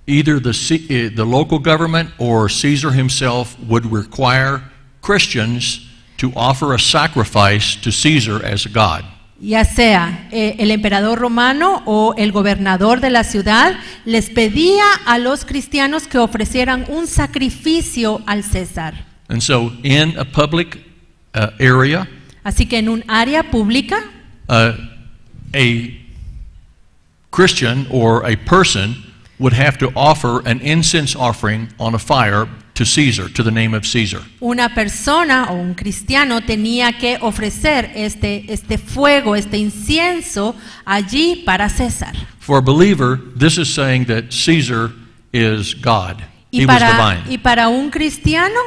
either the local government or Caesar himself would require Christians to offer a sacrifice to Caesar as a god. Ya sea el emperador romano o el gobernador de la ciudad les pedía a los cristianos que ofrecieran un sacrificio al César. And so in a public area, Así que en un área pública, a Christian or a person would have to offer an incense offering on a fire to Caesar, to the name of Caesar. una persona o un cristiano tenía que ofrecer este fuego, este incienso allí para César. For a believer, this is saying that Caesar is God. He was divine. Y para un cristiano,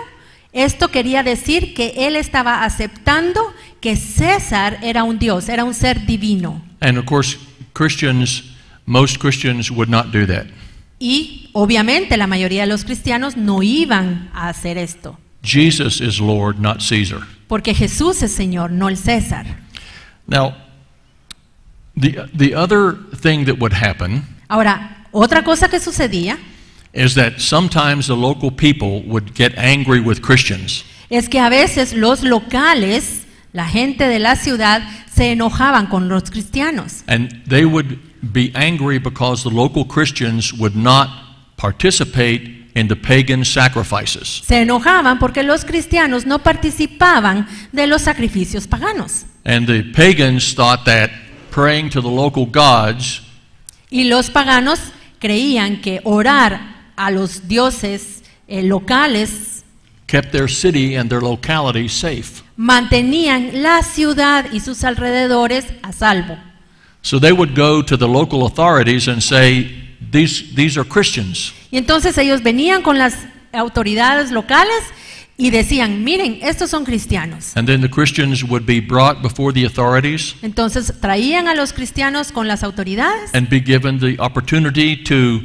esto quería decir que él estaba aceptando que César era un Dios, era un ser divino. And of course, most Christians would not do that. Y obviamente la mayoría de los cristianos no iban a hacer esto, Jesus is Lord, not Caesar. porque Jesús es Señor, no el César. Now, the other thing that would happen Ahora, otra cosa que sucedía is that sometimes the local people would get angry with Christians. es que a veces los locales, la gente de la ciudad, se enojaban con los cristianos. And they would be angry because the local Christians would not participate in the pagan sacrifices. Se enojaban porque los cristianos no participaban de los sacrificios paganos. And the pagans thought that praying to the local gods Y los paganos creían que orar a los dioses locales kept their city and their locality safe. mantenían la ciudad y sus alrededores a salvo. So they would go to the local authorities and say, these are Christians. Y entonces ellos venían con las autoridades locales y decían, miren, estos son cristianos. And then the Christians would be brought before the authorities Entonces traían a los cristianos con las autoridades and be given the opportunity to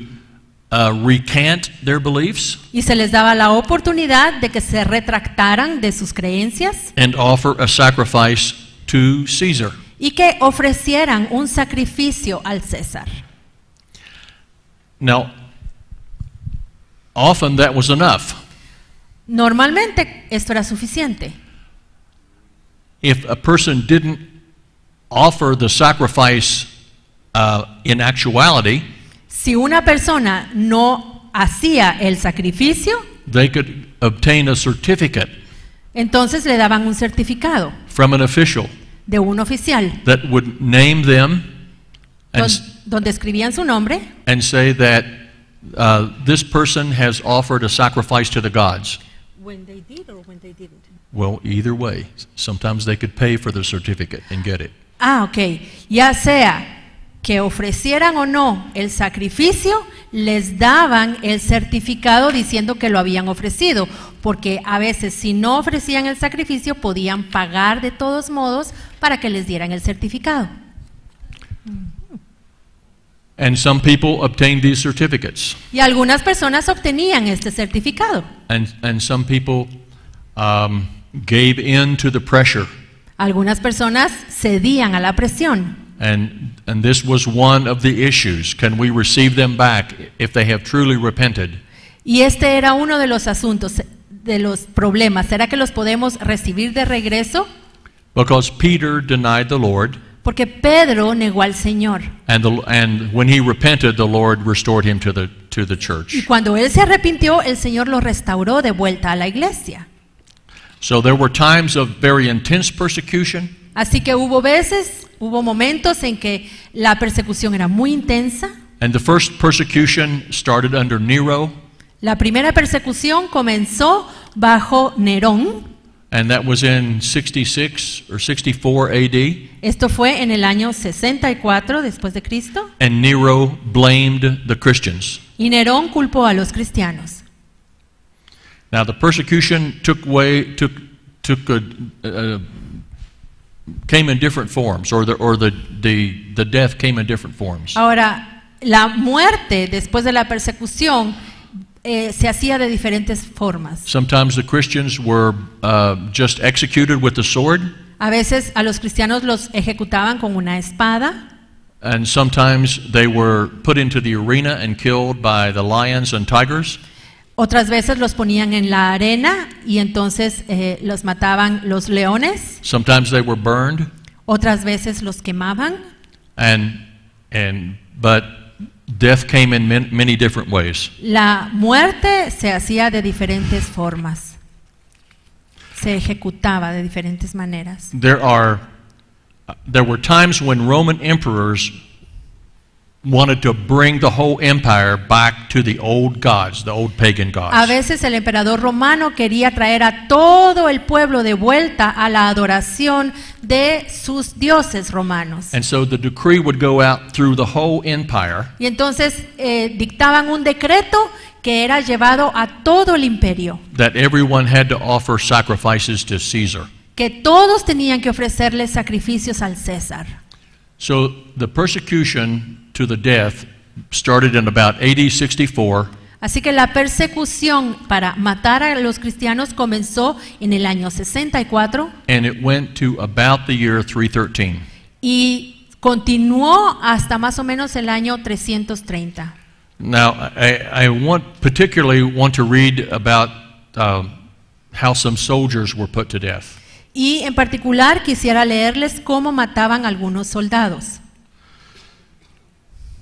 recant their beliefs y se les daba la oportunidad de que se retractaran de sus creencias and offer a sacrifice to Caesar. y que ofrecieran un sacrificio al César. Now, often that was enough. Normalmente esto era suficiente. If a person didn't offer the sacrifice in actuality, Si una persona no hacía el sacrificio, they could obtain a certificate entonces le daban un certificado from an official de un oficial that would name them and, donde escribían su nombre and say that this person has offered a sacrifice to the gods. when they did or when they didn't. Well, either way, sometimes they could pay for the certificate and get it. Ok. Ya sea que ofrecieran o no el sacrificio, les daban el certificado diciendo que lo habían ofrecido, porque a veces si no ofrecían el sacrificio podían pagar de todos modos para que les dieran el certificado. And some people obtained these certificates. Y algunas personas obtenían este certificado. And some people gave in to the pressure. Algunas personas cedían a la presión. And this was one of the issues. Can we receive them back if they have truly repented? Y este era uno de los asuntos, de los problemas. ¿Será que los podemos recibir de regreso? Because Peter denied the Lord, Porque Pedro negó al Señor. and when he repented, the Lord restored him to the Y church. cuando él se arrepintió, el Señor lo restauró de vuelta a la iglesia. So there were times of very intense persecution, Así que hubo momentos en que la persecución era muy intensa. and the first persecution started under Nero, La primera persecución comenzó bajo Nerón. and that was in 66 or 64 AD. Esto fue en el año 64 después de Cristo. And Nero blamed the Christians. Y Nerón culpó a los cristianos. Now the persecution took came in different forms, or the death came in different forms. Ahora, la muerte después de la persecución se hacía de diferentes formas. Sometimes the Christians were just executed with the sword, A veces a los cristianos los ejecutaban con una espada, and sometimes they were put into the arena and killed by the lions and tigers. otras veces los ponían en la arena y entonces los mataban los leones, Sometimes they were burned, otras veces los quemaban, but death came in many different ways. La muerte se hacía de diferentes formas, se ejecutaba de diferentes maneras. There were times when Roman emperors wanted to bring the whole empire back to the old gods, the old pagan A gods. veces el emperador romano quería traer a todo el pueblo de vuelta a la adoración de sus dioses romanos. And so the decree would go out through the whole empire Y entonces dictaban un decreto que era llevado a todo el imperio, that everyone had to offer sacrifices to Caesar. que todos tenían que ofrecerle sacrificios al César. So the persecution to the death started in about AD 64 Así que la persecución para matar a los cristianos comenzó en el año 64 and it went to about the year 313. y continuó hasta más o menos el año 330. Now, I particularly want to read about how some soldiers were put to death. Y en particular quisiera leerles cómo mataban a algunos soldados.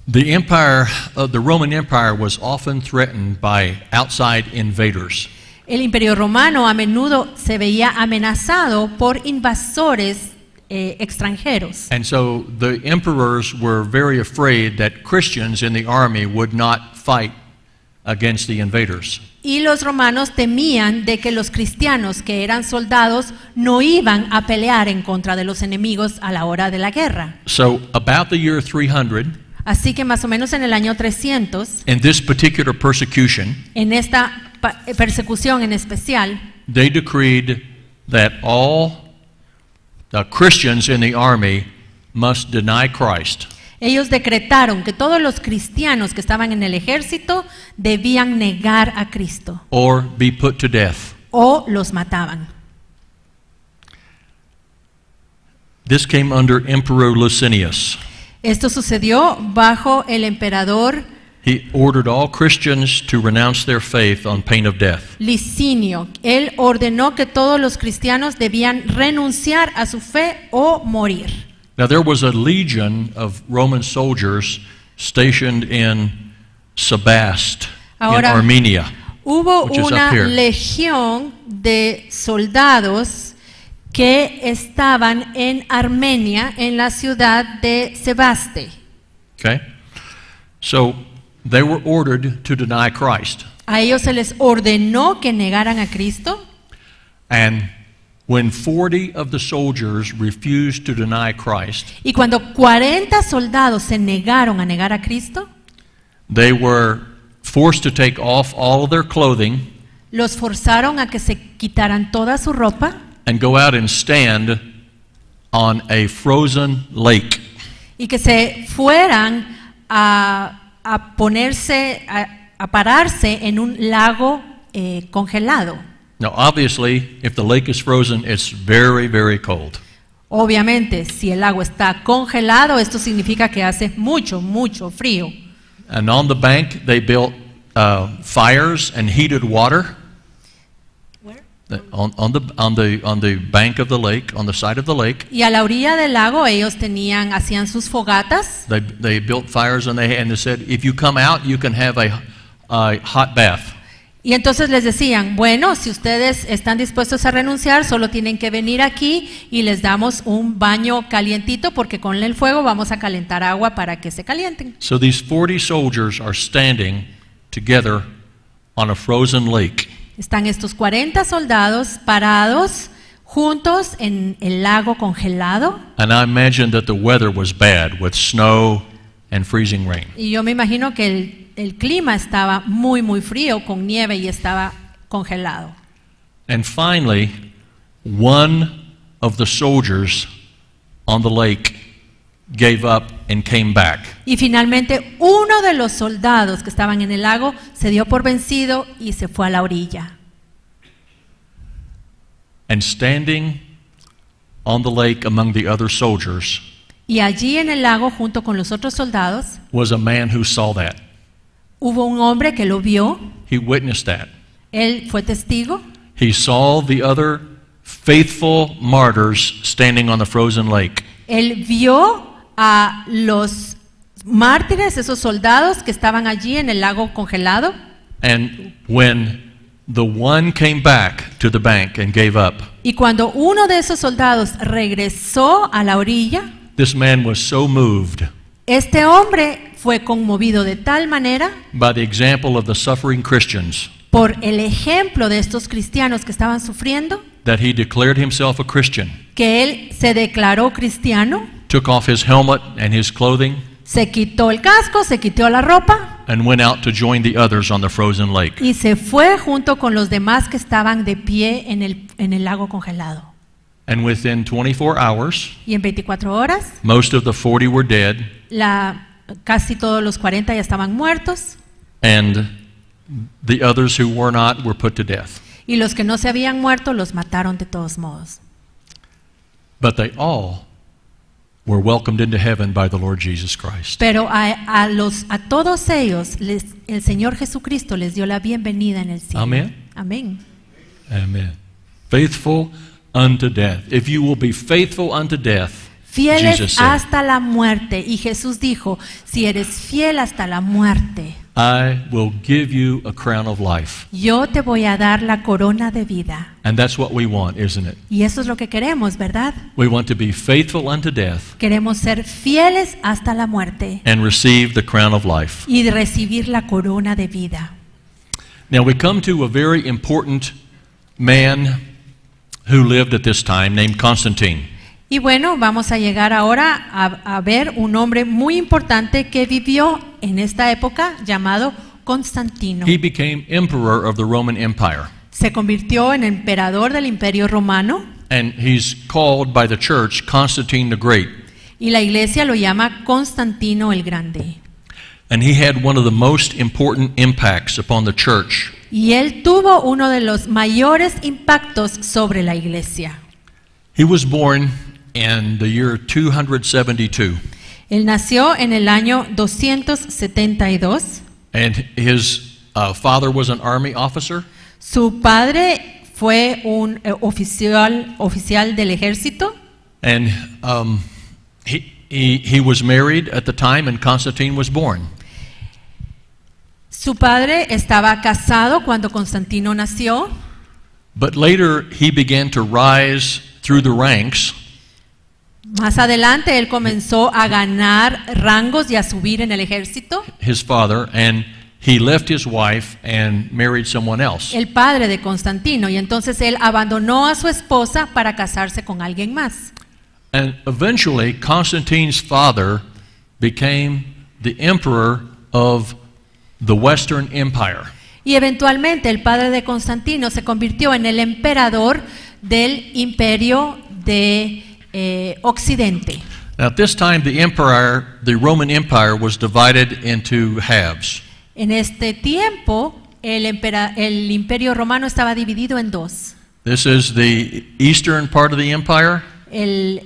The Roman Empire was often threatened by outside invaders. El Imperio Romano a menudo se veía amenazado por invasores extranjeros. And so the emperors were very afraid that Christians in the army would not fight against the invaders. Y los romanos temían de que los cristianos que eran soldados no iban a pelear en contra de los enemigos a la hora de la guerra. So about the year 300, Así que más o menos en el año 300, in this particular persecution, en esta persecución en especial, they decreed that all the Christians in the army must deny Christ ellos decretaron que todos los cristianos que estaban en el ejército debían negar a Cristo or be put to death. o los mataban. This came under Emperor Licinius. Esto sucedió bajo el emperador He ordered all Christians to renounce their faith on pain of death. Licinio. Él ordenó que todos los cristianos debían renunciar a su fe o morir. Now there was a legion of Roman soldiers stationed in Sebast in Ahora, Armenia. Hubo which is una up here. legión de soldados que estaban en Armenia, en la ciudad de Sebaste. Okay? So they were ordered to deny Christ. A ellos se les ordenó que negaran a Cristo. And when 40 of the soldiers refused to deny Christ, Y cuando 40 soldados se negaron a negar a Cristo, they were forced to take off all of their clothing los forzaron a que se quitaran toda su ropa and go out and stand on a frozen lake. y que se fueran a ponerse, a pararse en un lago congelado. Now, obviously, if the lake is frozen, it's very, very cold. Obviamente, si el lago está congelado, esto significa que hace mucho, mucho frío. And on the bank, they built fires and heated water. On the bank of the lake, on the side of the lake, Y a la orilla del lago ellos hacían sus fogatas they built fires and they said, if you come out, you can have a hot bath. y entonces les decían, bueno, si ustedes están dispuestos a renunciar, solo tienen que venir aquí y les damos un baño calientito porque con el fuego vamos a calentar agua para que se calienten. So these 40 soldiers are standing together on a frozen lake. Están estos 40 soldados parados juntos en el lago congelado. And I imagine that the weather was bad with snow and freezing rain. Y yo me imagino que el clima estaba muy, muy frío con nieve y estaba congelado. And finally, one of the soldiers on the lake gave up and came back. Y finalmente uno de los soldados que estaban en el lago se dio por vencido y se fue a la orilla. And standing on the lake among the other soldiers Y allí en el lago, junto con los otros soldados, was a man who saw that. hubo un hombre que lo vio. He witnessed that. Él fue testigo. He saw the other faithful martyrs standing on the frozen lake. Él vio a los mártires, esos soldados que estaban allí en el lago congelado. And when the one came back to the bank and gave up, Y cuando uno de esos soldados regresó a la orilla, this man was so moved este hombre fue conmovido de tal manera by the example of the suffering Christians por el ejemplo de estos cristianos que estaban sufriendo, that he declared himself a Christian, que él se declaró cristiano, took off his helmet and his clothing, se quitó el casco, se quitó la ropa and went out to join the others on the frozen lake. y se fue junto con los demás que estaban de pie en el lago congelado. And within 24 hours, Y en 24 horas, most of the 40 were dead, casi todos los 40 ya estaban muertos and the others who were not were put to death. y los que no se habían muerto los mataron de todos modos. But they all were welcomed into heaven by the Lord Jesus Christ. Pero a todos ellos el Señor Jesucristo les dio la bienvenida en el cielo. Amén. Amén. Amen. Faithful unto death. If you will be faithful unto death, Fieles Jesus said, hasta la muerte. Y Jesús dijo, si eres fiel hasta la muerte, I will give you a crown of life. yo te voy a dar la corona de vida. And that's what we want, isn't it? Y eso es lo que queremos, ¿verdad? We want to be faithful unto death Queremos ser fieles hasta la muerte and receive the crown of life. y recibir la corona de vida. Now we come to a very important man who lived at this time named Constantine. Y bueno, vamos a llegar ahora a ver un hombre muy importante que vivió en esta época llamado Constantino. He became emperor of the Roman Empire, Se convirtió en emperador del Imperio Romano and he's called by the church Constantine the Great. y la iglesia lo llama Constantino el Grande. And he had one of the most important impacts upon the church. Y él tuvo uno de los mayores impactos sobre la iglesia. He was born in the year 272, Él nació en el año 272. and his father was an army officer, Su padre fue un oficial del ejército. and he was married at the time, and Constantine was born. Su padre estaba casado cuando Constantino nació, But later he began to rise through the ranks, más adelante él comenzó a ganar rangos y a subir en el ejército. his father, and he left his wife and married someone else. El padre de Constantino, y entonces él abandonó a su esposa para casarse con alguien más. And eventually Constantine's father became the emperor of the Western Empire. Y eventualmente el padre de Constantino se convirtió en el emperador del imperio de Occidente. Now at this time the Roman Empire was divided into halves. En este tiempo el imperio romano estaba dividido en dos. This is the eastern part of the empire El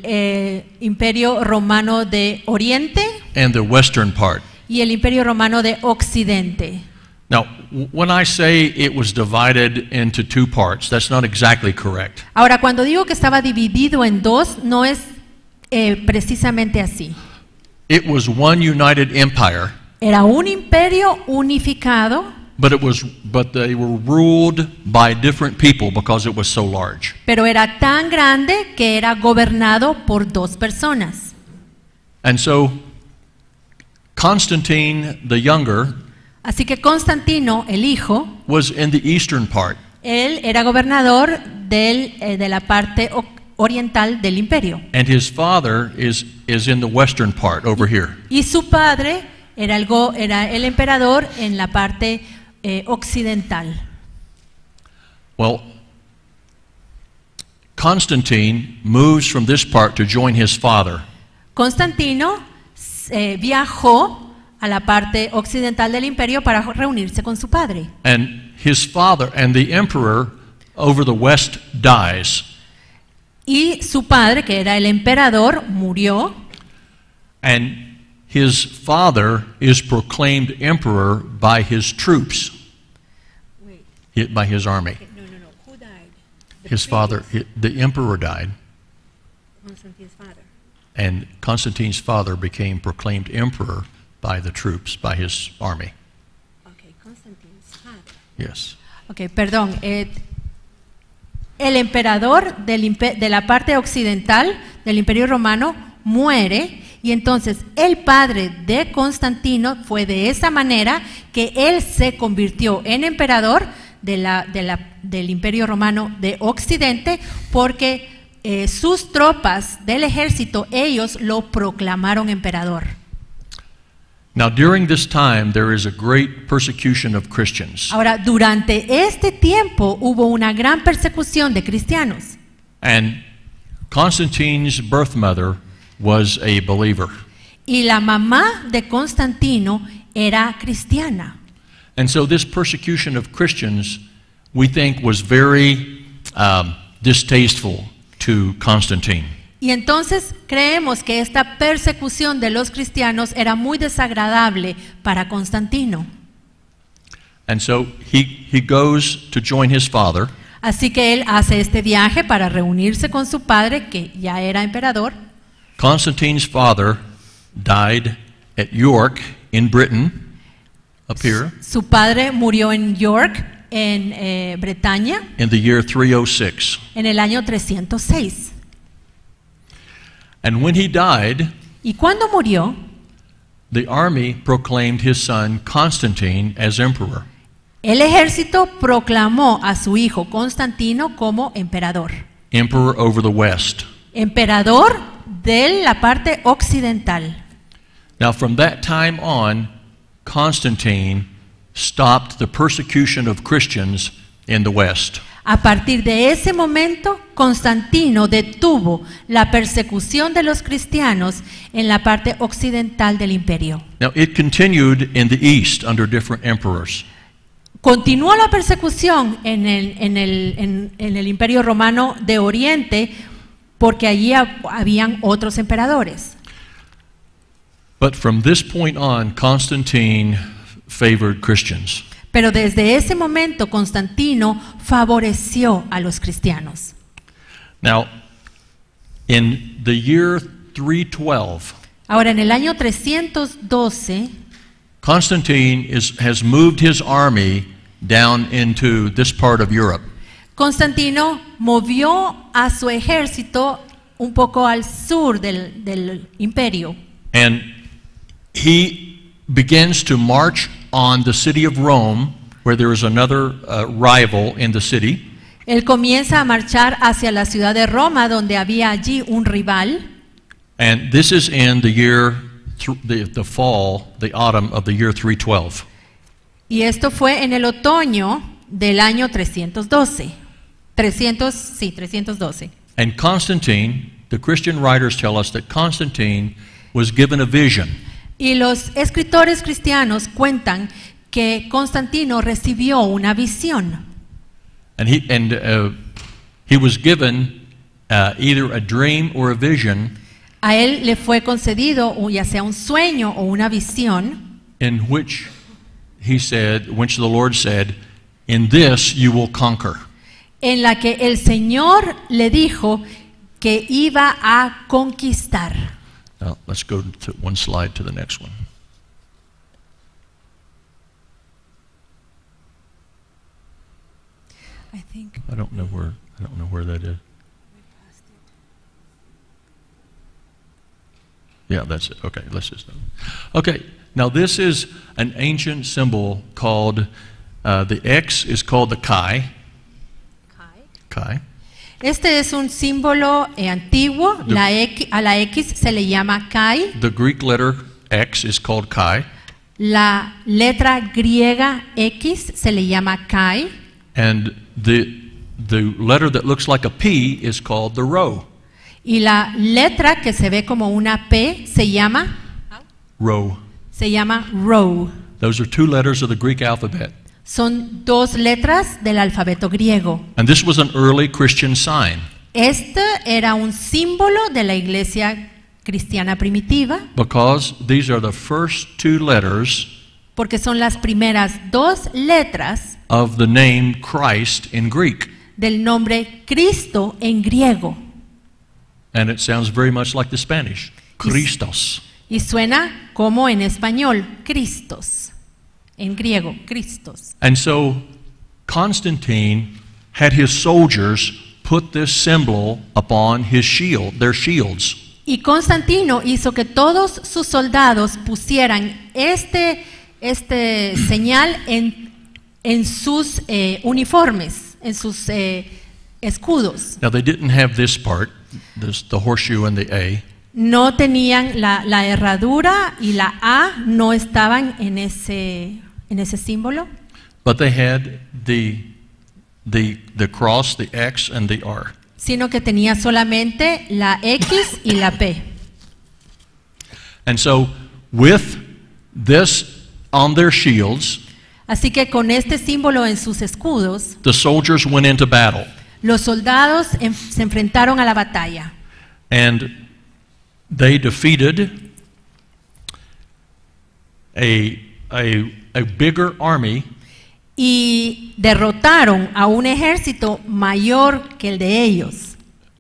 imperio romano de Oriente and the western part. y el imperio romano de Occidente. Now, when I say it was divided into two parts, that's not exactly correct. Ahora, cuando digo que estaba dividido en dos, no es precisamente así. It was one united empire, Era un imperio unificado, but they were ruled by different people because it was so large. pero era tan grande que era gobernado por dos personas. And so Constantine the younger Así que Constantino, el hijo, was in the eastern part, él era gobernador de la parte oriental del imperio. and his father is in the western part over here. Y su padre era el emperador en la parte occidental. Well, Constantine moves from this part to join his father. Constantino viajó a la parte occidental del imperio para reunirse con su padre. And his father and the emperor over the west dies. Y su padre, que era el emperador, murió. And his father is proclaimed emperor by his troops, by his army. No. Who died? His father, the emperor died. Constantine's father. And Constantine's father became proclaimed emperor by the troops, by his army. Okay, Constantine's father. Yes. Okay, perdón. El emperador de la parte occidental del Imperio Romano muere, y entonces el padre de Constantino fue de esa manera que él se convirtió en emperador del Imperio Romano de Occidente, porque sus tropas del ejército, ellos lo proclamaron emperador. Now, during this time, there is a great persecution of Christians. Ahora, durante este tiempo hubo una gran persecución de cristianos. And Constantine's birth mother was a believer. Y la mamá de Constantino era cristiana. And so this persecution of Christians, we think, was very distasteful to Constantine. Y entonces creemos que esta persecución de los cristianos era muy desagradable para Constantino. And so he goes to join his father. Así que él hace este viaje para reunirse con su padre, que ya era emperador. Constantine's father died at York in Britain, up here, Su padre murió en York, en Bretaña, in the year 306. en el año 306. And when he died, Y cuando murió, the army proclaimed his son Constantine as emperor. el ejército proclamó a su hijo Constantino como emperador. Emperor over the west. Emperador de la parte occidental. Now, from that time on, Constantine stopped the persecution of Christians in the west. A partir de ese momento, Constantino detuvo la persecución de los cristianos en la parte occidental del imperio. Now, it continued in the east under different emperors. Continuó la persecución en el imperio romano de Oriente, porque allí habían otros emperadores. But from this point on, Constantine favored Christians. Pero desde ese momento Constantino favoreció a los cristianos. Now, in the year 312, Ahora, en el año 312, Constantine has moved his army down into this part of Europe. Constantino movió a su ejército un poco al sur del imperio. And he begins to march on the city of Rome, where there is another rival in the city. Él comienza a marchar hacia la ciudad de Roma, donde había allí un rival. And this is in the year, the fall, the autumn of the year 312. Y esto fue en el otoño del año 312. 312. And Constantine, the Christian writers tell us that Constantine was given a vision. Y los escritores cristianos cuentan que Constantino recibió una visión. And he was given either a dream or a vision A él le fue concedido ya sea un sueño o una visión, in which the Lord said, "In this you will conquer." en la que el Señor le dijo que iba a conquistar. Now, let's go to one slide to the next one. I don't know where that is. Yeah, that's it. Okay, let's just. Okay, now this is an ancient symbol called the X is called the chi. Chi. Este es un símbolo antiguo, a la X se le llama chi. The Greek letter X is called chi. La letra griega X se le llama chi. And the letter that looks like a P is called the rho. Y la letra que se ve como una P se llama Rho. rho. Those are 2 letters of the Greek alphabet. Son 2 letras del alfabeto griego. And this was an early Christian sign. Este era un símbolo de la iglesia cristiana primitiva, Because these are the first 2 letters porque son las primeras 2 letras of the name Christ in Greek. del nombre Cristo en griego. And it sounds very much like the Spanish, Christos. Y suena como en español, Cristos. En griego, Cristos. And so Constantine had his soldiers put this symbol upon his shield, their shields. Y Constantino hizo que todos sus soldados pusieran este señal en sus uniformes, en sus escudos. Now they didn't have this part, the horseshoe and the A. No tenían la herradura y la A no estaban en ese símbolo, But they had the cross, the X, and the R. sino que tenía solamente la X y la P. And so with this on their shields, Así que con este símbolo en sus escudos, the soldiers went into battle. los soldados se enfrentaron a la batalla. And they defeated a bigger army Y derrotaron a un ejército mayor que el de ellos,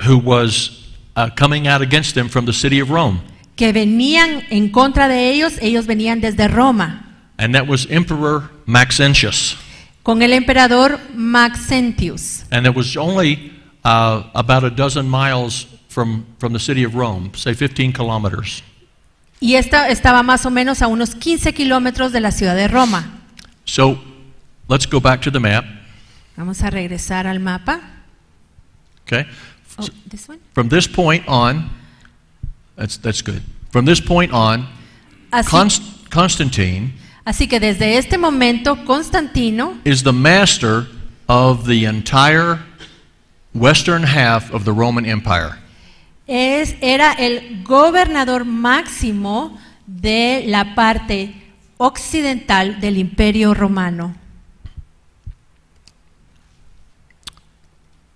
who was coming out against them from the city of Rome. que venían en contra de ellos venían desde Roma, And that was Emperor Maxentius. con el emperador Maxentius. And it was only about a dozen miles from the city of Rome, say 15 kilometers. Y esta estaba más o menos a unos 15 kilómetros de la ciudad de Roma. So let's go back to the map. Vamos a regresar al mapa. Okay. Oh, this one. From this point on, that's good. From this point on, Constantine Así que desde este momento Constantino is the master of the entire western half of the Roman Empire. era el gobernador máximo de la parte occidental del Imperio Romano.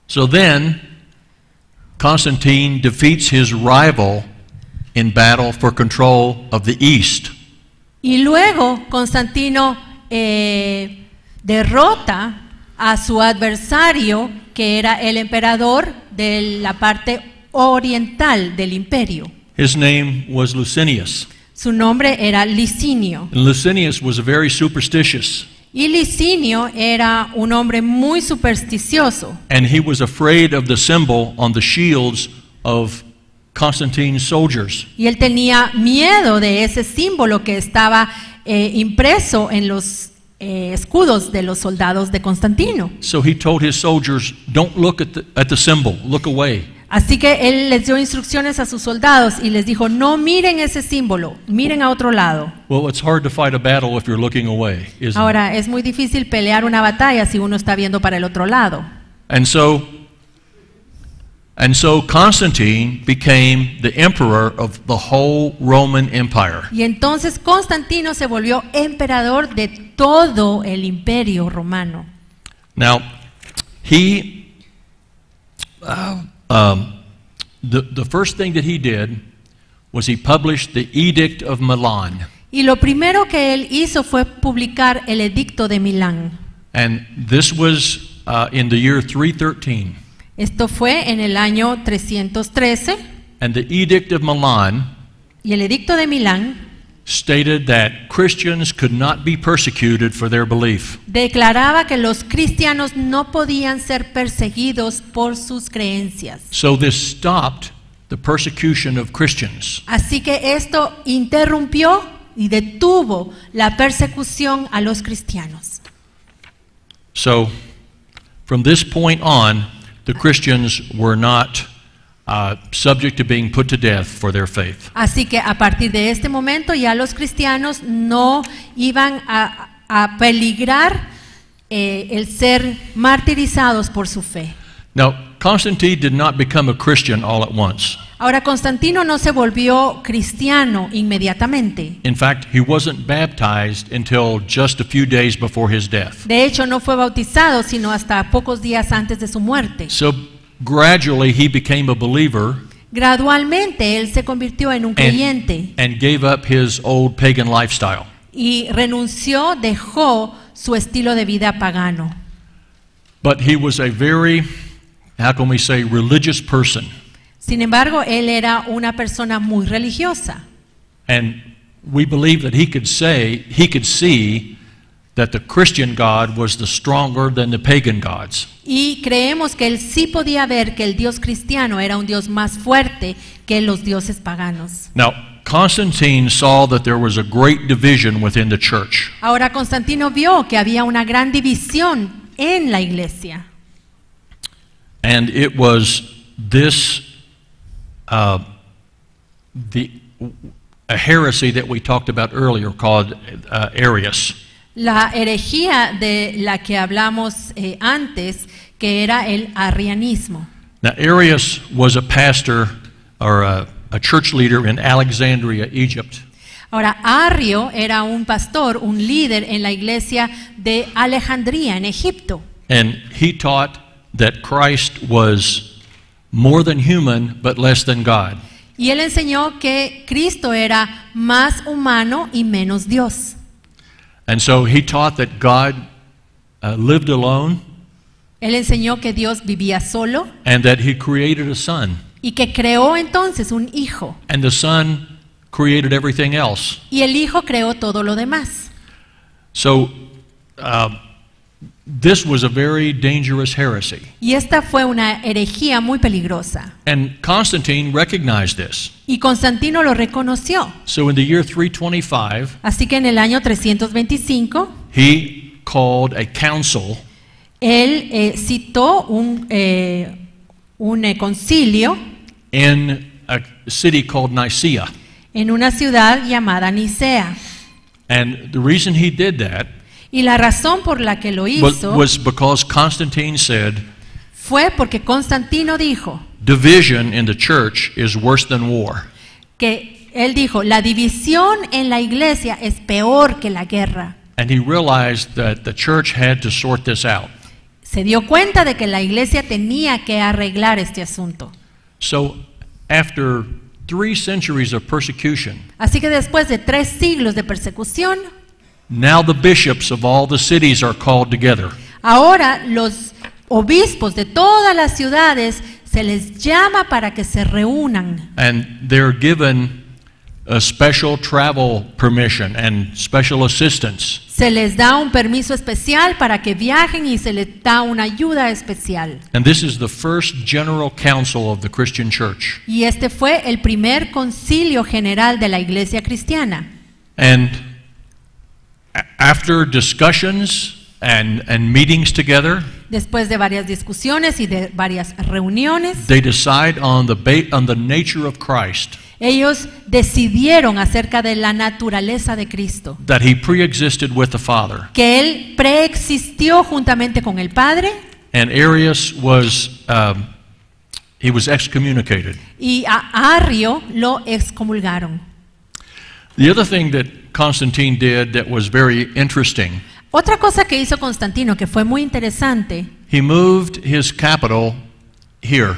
So then, Constantine defeats his rival in battle for control of the east. Y luego Constantino derrota a su adversario, que era el emperador de la parte oriental del imperio. His name was Licinius. Su nombre era Licinio. And Licinius was very superstitious. Y Licinio era un hombre muy supersticioso. And he was afraid of the symbol on the shields of Constantine's soldiers. Y él tenía miedo de ese símbolo que estaba impreso en los escudos de los soldados de Constantino. So he told his soldiers, don't look at the symbol, look away. Así que él les dio instrucciones a sus soldados y les dijo, no miren ese símbolo, miren a otro lado. Well, it's hard to fight a battle if you're looking away, isn't it? Ahora, es muy difícil pelear una batalla si uno está viendo para el otro lado. And so Constantine became the emperor of the whole Roman Empire. Y entonces Constantino se volvió emperador de todo el imperio romano. Now, the first thing that he did was he published the Edict of Milan. Y lo primero que él hizo fue publicar el Edicto de Milán. And this was in the year 313. Esto fue en el año 313. And the Edict of Milan Y el Edicto de Milán stated that Christians could not be persecuted for their belief. declaraba que los cristianos no podían ser perseguidos por sus creencias. So this stopped the persecution of Christians. Así que esto interrumpió y detuvo la persecución a los cristianos. So from this point on, the Christians were not subject to being put to death for their faith. Así que a partir de este momento ya los cristianos no iban a peligrar el ser martirizados por su fe. Now, Constantine did not become a Christian all at once. Ahora, Constantino no se volvió cristiano inmediatamente. In fact, he wasn't baptized until just a few days before his death. De hecho, no fue bautizado sino hasta pocos días antes de su muerte. So gradually he became a believer Gradualmente, él se convirtió en un creyente and gave up his old pagan lifestyle. y renunció, dejó su estilo de vida pagano. But he was a very, how can we say, religious person. Sin embargo, él era una persona muy religiosa. And we believe that he could see that the Christian God was the stronger than the pagan gods. Y creemos que él sí podía ver que el Dios cristiano era un Dios más fuerte que los dioses paganos. Now, Constantine saw that there was a great division within the church. Ahora, Constantino vio que había una gran división en la iglesia. And it was this, a heresy that we talked about earlier called Arius. La herejía de la que hablamos antes, que era el arrianismo. Now, Arius was a pastor or a church leader in Alexandria, Egypt. Ahora, Arrio era un pastor, un líder en la iglesia de Alejandría, en Egipto. And he taught that Christ was more than human, but less than God. Y él enseñó que Cristo era más humano y menos Dios. And so he taught that God lived alone Él enseñó que Dios vivía solo and that he created a son. y que creó entonces un hijo. And the son created everything else. Y el hijo creó todo lo demás. So this was a very dangerous heresy. Y esta fue una herejía muy peligrosa. And Constantine recognized this. Y Constantino lo reconoció. So in the year 325, Así que en el año 325, he called a council él citó un concilio in a city called Nicaea. en una ciudad llamada Nicea. And the reason he did that Y la razón por la que lo hizo was because Constantine said, fue porque Constantino dijo division in the church is worse than war. que él dijo, la división en la iglesia es peor que la guerra. And he realized that the church had to sort this out. Se dio cuenta de que la iglesia tenía que arreglar este asunto. So after 3 centuries of persecution, Así que después de 3 siglos de persecución, now the bishops of all the cities are called together. ahora los obispos de todas las ciudades se les llama para que se reúnan. And they're given a special travel permission and special assistance. Se les da un permiso especial para que viajen y se les da una ayuda especial. And this is the first general council of the Christian church. Y este fue el primer concilio general de la iglesia cristiana. And after discussions and meetings together, Después de varias discusiones y de varias reuniones, they decide on the nature of Christ, ellos decidieron acerca de la naturaleza de Cristo, that he pre-existed with the Father. que él preexistió juntamente con el Padre, And Arius was he was excommunicated. y a Arrio lo excomulgaron. The other thing that Constantine did that was very interesting, Otra cosa que hizo Constantino que fue muy interesante he moved his capital here.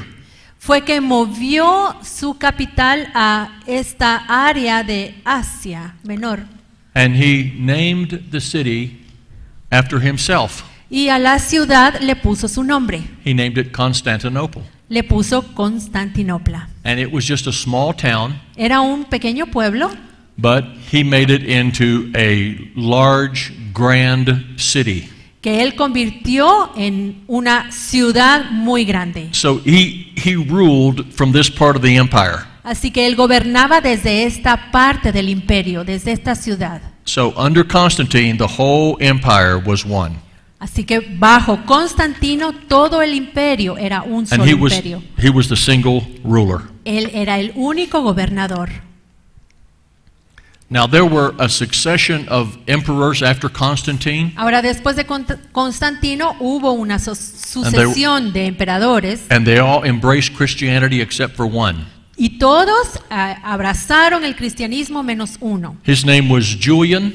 fue que movió su capital a esta área de Asia Menor And he named the city after himself. y a la ciudad le puso su nombre, He named it Constantinople. le puso Constantinopla. And it was just a small town, Era un pequeño pueblo, but he made it into a large, grand city. que él convirtió en una ciudad muy grande. So he ruled from this part of the empire. Así que él gobernaba desde esta parte del imperio, desde esta ciudad. So under Constantine, the whole empire was one. Así que bajo Constantino todo el imperio era un And solo imperio. he was the single ruler. Él era el único gobernador. Now there were a succession of emperors after Constantine, Ahora, después de Constantino, hubo una sucesión de emperadores and they all embraced Christianity except for one. y todos abrazaron el cristianismo menos uno. His name was Julian,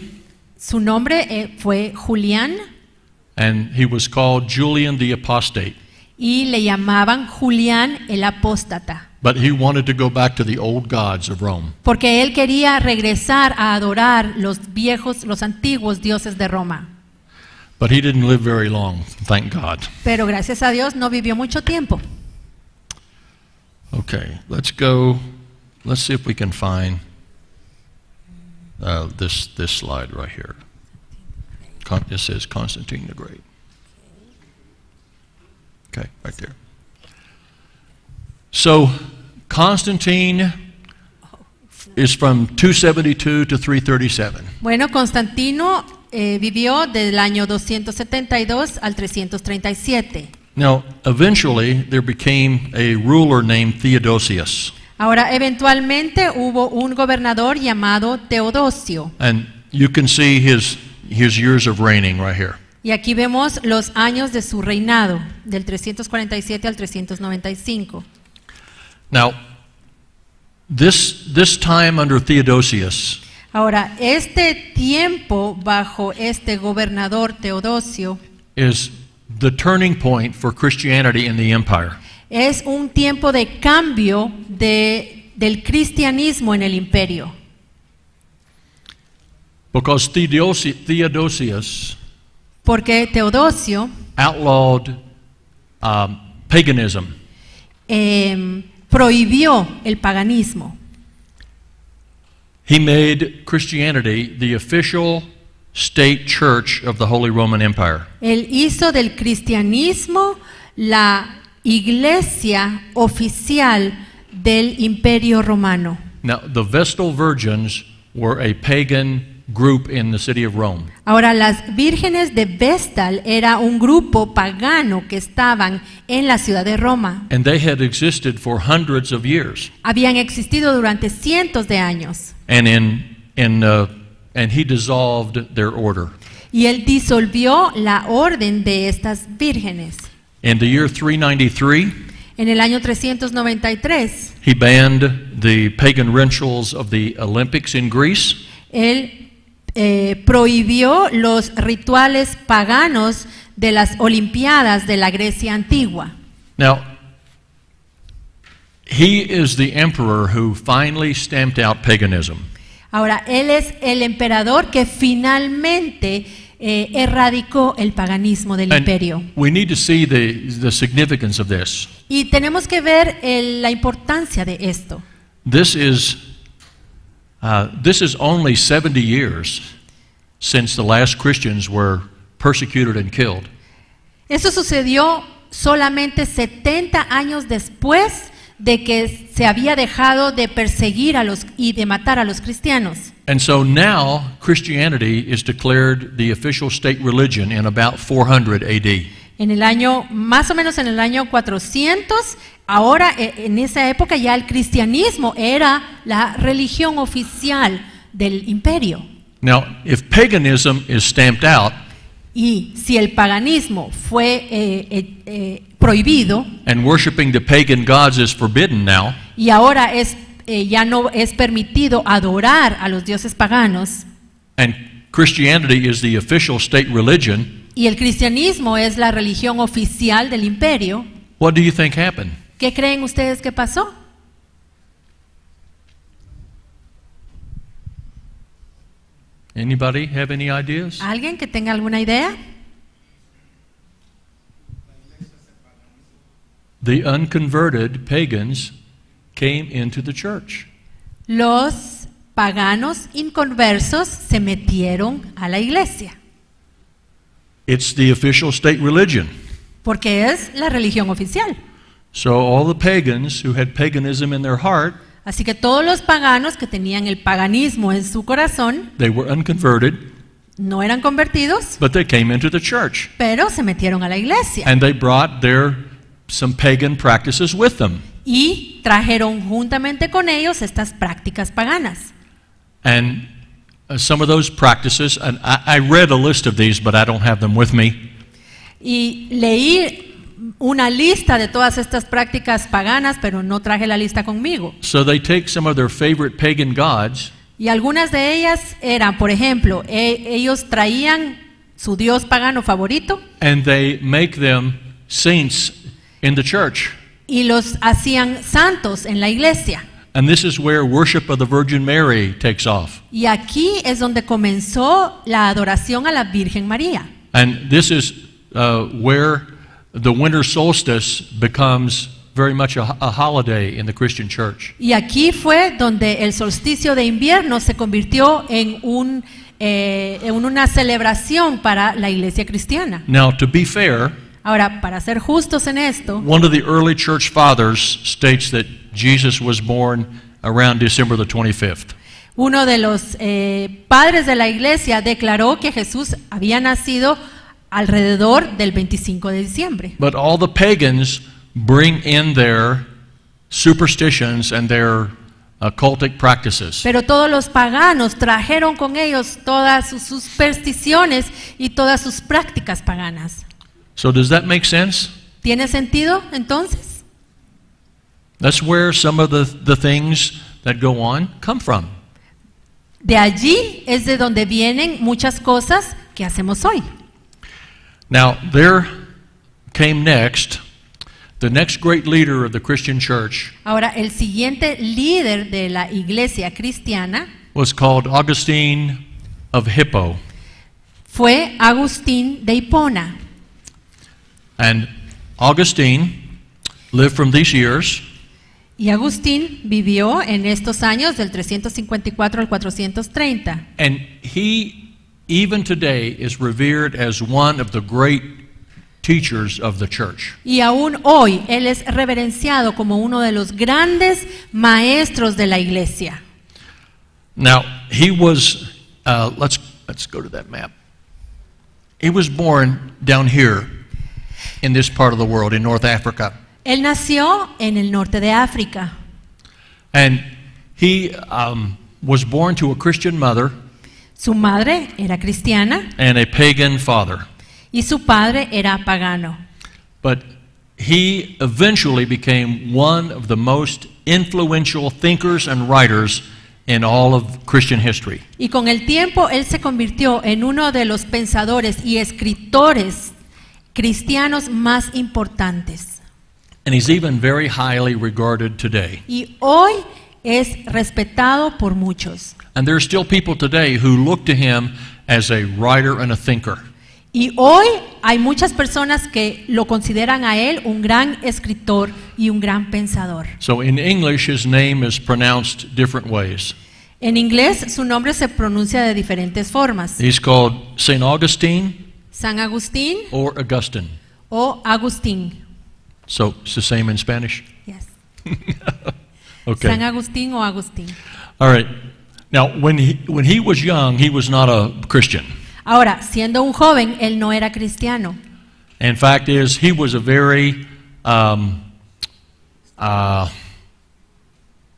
Su nombre fue Julián and he was called Julian the Apostate. y le llamaban Julián el Apóstata, But he wanted to go back to the old gods of Rome. porque él quería regresar a adorar los antiguos dioses de Roma. But he didn't live very long, thank God. Pero gracias a Dios no vivió mucho tiempo. Okay, let's see if we can find this slide right here. It says Constantine the Great. Okay, right there. So Constantine is from 272 to 337. Bueno, Constantino vivió del año 272 al 337. Now, eventually there became a ruler named Theodosius. Ahora, eventualmente hubo un gobernador llamado Teodosio. And you can see his years of reigning right here. Y aquí vemos los años de su reinado, del 347 al 395. Now, this time under Theodosius Ahora, este tiempo bajo este gobernador Teodosio is the turning point for Christianity in the empire. es un tiempo de cambio del cristianismo en el imperio. Because Theodosius Porque Teodosio outlawed paganism. Prohibió el paganismo. He made Christianity the official state church of the Holy Roman Empire. Él hizo del cristianismo la iglesia oficial del Imperio Romano. Now, the Vestal Virgins were a pagan group in the city of Rome. Ahora, las vírgenes de Vestal era un grupo pagano que estaban en la ciudad de Roma. And they had existed for hundreds of years. Habían existido durante cientos de años. And he dissolved their order. Y él disolvió la orden de estas vírgenes. In the year 393, En el año 393, he banned the pagan rituals of the Olympics in Greece. él prohibió los rituales paganos de las Olimpiadas de la Grecia antigua. Now, he is the emperor who finally stamped out paganism. Ahora, él es el emperador que finalmente erradicó el paganismo del imperio. And we need to see the significance of this. Y tenemos que ver la importancia de esto. This is only 70 years since the last Christians were persecuted and killed. Eso sucedió solamente 70 años después de que se había dejado de perseguir y de matar a los cristianos. And so now Christianity is declared the official state religion in about 400 AD. En el año, más o menos en el año 400, ahora en esa época ya el cristianismo era la religión oficial del imperio. Now, if paganism is stamped out, Y si el paganismo fue prohibido and worshiping the pagan gods is forbidden now, y ahora ya no es permitido adorar a los dioses paganos, and Christianity is the official state religion, y el cristianismo es la religión oficial del imperio, what do you think happened? ¿qué creen ustedes que pasó? Anybody have any ideas? ¿Alguien que tenga alguna idea? The unconverted pagans came into the church. Los paganos inconversos se metieron a la iglesia, It's the official state religion. porque es la religión oficial. So all the pagans who had paganism in their heart, Así que todos los paganos que tenían el paganismo en su corazón they were unconverted, no eran convertidos, but they came into the church. pero se metieron a la iglesia And they brought some pagan practices with them. y trajeron juntamente con ellos estas prácticas paganas. And some of those practices, and I read a list of these, but I don't have them with me. Y leí una lista de todas estas prácticas paganas, pero no traje la lista conmigo. So they take some of their favorite pagan gods, Y algunas de ellas eran, por ejemplo, ellos traían su dios pagano favorito and they make them saints in the church. y los hacían santos en la iglesia. And this is where worship of the Virgin Mary takes off. Y aquí es donde comenzó la adoración a la Virgen María. And this is where the winter solstice becomes very much a holiday in the Christian church. Y aquí fue donde el solsticio de invierno se convirtió en una celebración para la iglesia cristiana. Now, to be fair, Ahora, para ser justos en esto, one of the early church fathers states that Jesus was born around December the 25th. uno de los padres de la iglesia declaró que Jesús había nacido alrededor del 25 de diciembre. But all the pagans bring in their superstitions and their cultic practices. Pero todos los paganos trajeron con ellos todas sus supersticiones y todas sus prácticas paganas. So does that make sense? ¿Tiene sentido entonces? That's where some of the things that go on come from. De allí es de donde vienen muchas cosas que hacemos hoy. Now, there came next, the next great leader of the Christian church Ahora, el siguiente líder de la iglesia cristiana was called Augustine of Hippo. fue Agustín de Hipona. And Augustine lived from these years Y Agustín vivió en estos años del 354 al 430. and he, even today, is revered as one of the great teachers of the church. Y aún hoy él es reverenciado como uno de los grandes maestros de la iglesia. Now, he was, let's go to that map. He was born down here in this part of the world, in North Africa. Él nació en el norte de África And he was born to a Christian mother su madre era cristiana and a pagan father. y su padre era pagano. But he eventually became one of the most influential thinkers and writers in all of Christian history. Y con el tiempo él se convirtió en uno de los pensadores y escritores cristianos más importantes. And he's even very highly regarded today. Y hoy es respetado por muchos. And there are still people today who look to him as a writer and a thinker. Y hoy hay muchas personas que lo consideran a él un gran escritor y un gran pensador. So in English, his name is pronounced different ways. En inglés su nombre se pronuncia de diferentes formas. He's called St. Augustine San Agustín or Augustine. o Agustín. So it's the same in Spanish? Yes. Okay. San Agustín o Agustín. All right. Now, when he was young, he was not a Christian. Ahora, siendo un joven, él no era cristiano. In fact, he was a very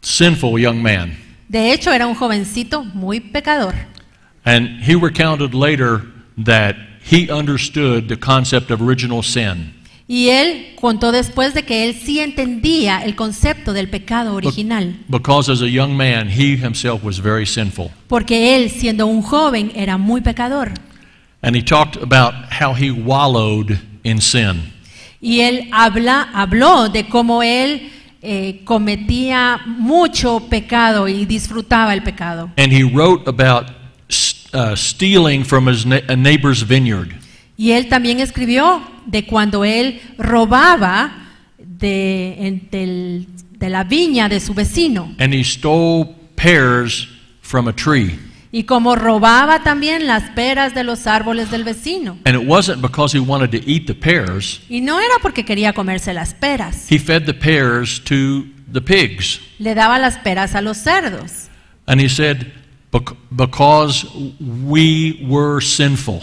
sinful young man. De hecho, era un jovencito muy pecador. And he recounted later that he understood the concept of original sin. Y él contó después de que él sí entendía el concepto del pecado original. Because as a young man, he himself was very sinful. Porque él, siendo un joven, era muy pecador. And he talked about how he wallowed in sin. Y él habló de cómo él cometía mucho pecado y disfrutaba el pecado. And he wrote about stealing from his neighbor's vineyard. Y él también escribió de cuando él robaba de la viña de su vecino. And he stole pears from a tree. Y como robaba también las peras de los árboles del vecino. And it wasn't because he wanted to eat the pears. Y no era porque quería comerse las peras. He fed the pears to the pigs. Le daba las peras a los cerdos. And he said, because we were sinful.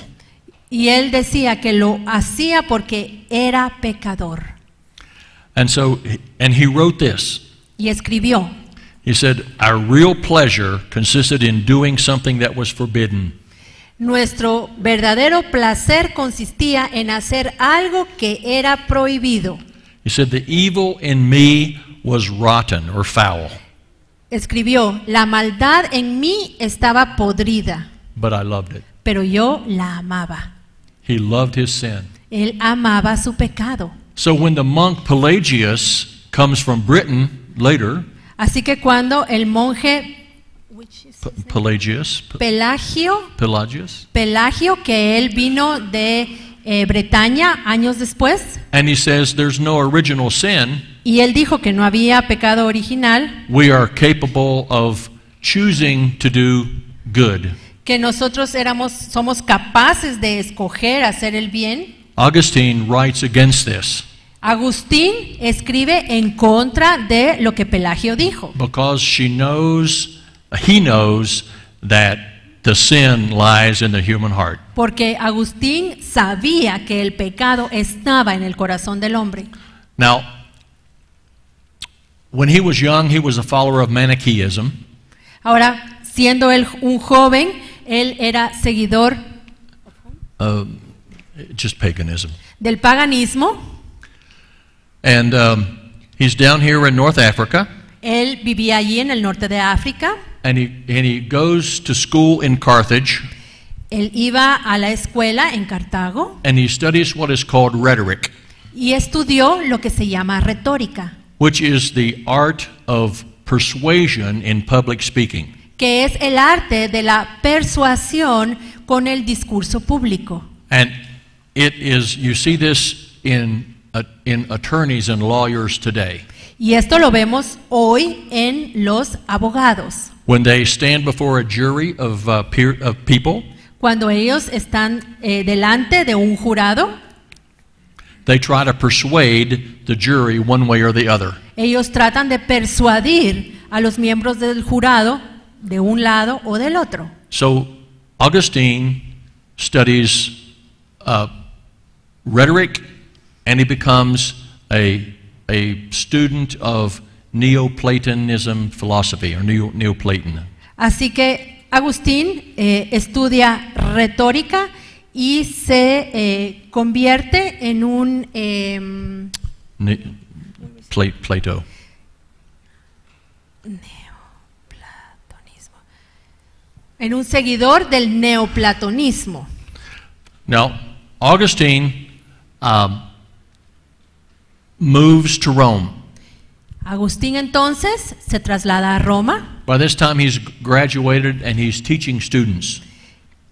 Y él decía que lo hacía porque era pecador. And he wrote this. Y escribió. He said, our real pleasure consisted in doing something that was forbidden. Nuestro verdadero placer consistía en hacer algo que era prohibido. He said, the evil in me was rotten or foul, Escribió, la maldad en mí estaba podrida, but I loved it. pero yo la amaba. He loved his sin. Él amaba su pecado. So when the monk Pelagius comes from Britain later, Así que cuando el monje Pelagius, Pelagio, que él vino de Bretaña años después, and he says there's no original sin, y él dijo que no había pecado original, we are capable of choosing to do good. que nosotros somos capaces de escoger hacer el bien. Augustine writes against this Agustín escribe en contra de lo que Pelagio dijo, because he knows that the sin lies in the human heart. porque Agustín sabía que el pecado estaba en el corazón del hombre. Now, when he was young, he was a follower of Manichaeism. Ahora, siendo él un joven, él era seguidor Just paganism. del paganismo. And he's down here in North Africa, Él vivía allí en el norte de África. and he goes to school in Carthage, Él iba a la escuela en Cartago and he studies what is called rhetoric, y estudió lo que se llama retórica, which is the art of persuasion in public speaking. que es el arte de la persuasión con el discurso público. And it is, you see this in attorneys and lawyers today. Y esto lo vemos hoy en los abogados. When they stand before a jury of people, Cuando ellos están delante de un jurado, they try to persuade the jury one way or the other. ellos tratan de persuadir a los miembros del jurado de un lado o del otro. So Augustine studies rhetoric, and he becomes a student of Neoplatonism philosophy, or Neoplaton. Así que Agustín estudia retórica y se convierte en un Plato. en un seguidor del neoplatonismo. Now, Augustine moves to Rome. Agustín entonces se traslada a Roma, By this time, he's graduated and he's teaching students.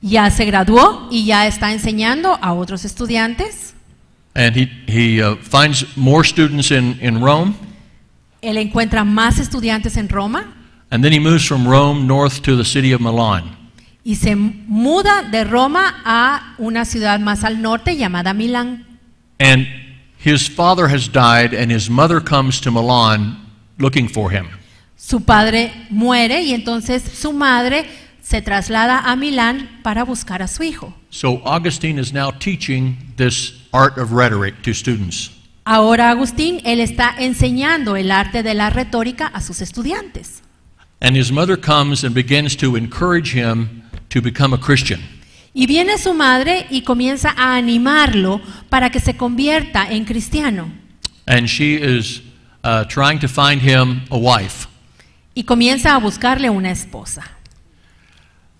ya se graduó y ya está enseñando a otros estudiantes. And he finds more students in Rome, Él encuentra más estudiantes en Roma and then he moves from Rome north to the city of Milan. y se muda de Roma a una ciudad más al norte llamada Milán. And his father has died, and his mother comes to Milan looking for him. Su padre muere y entonces su madre se traslada a Milán para buscar a su hijo. So Augustine is now teaching this art of rhetoric to students. Ahora Agustín, él está enseñando el arte de la retórica a sus estudiantes. And his mother comes and begins to encourage him to become a Christian. Y viene su madre y comienza a animarlo para que se convierta en cristiano. And she is trying to find him a wife. Y comienza a buscarle una esposa.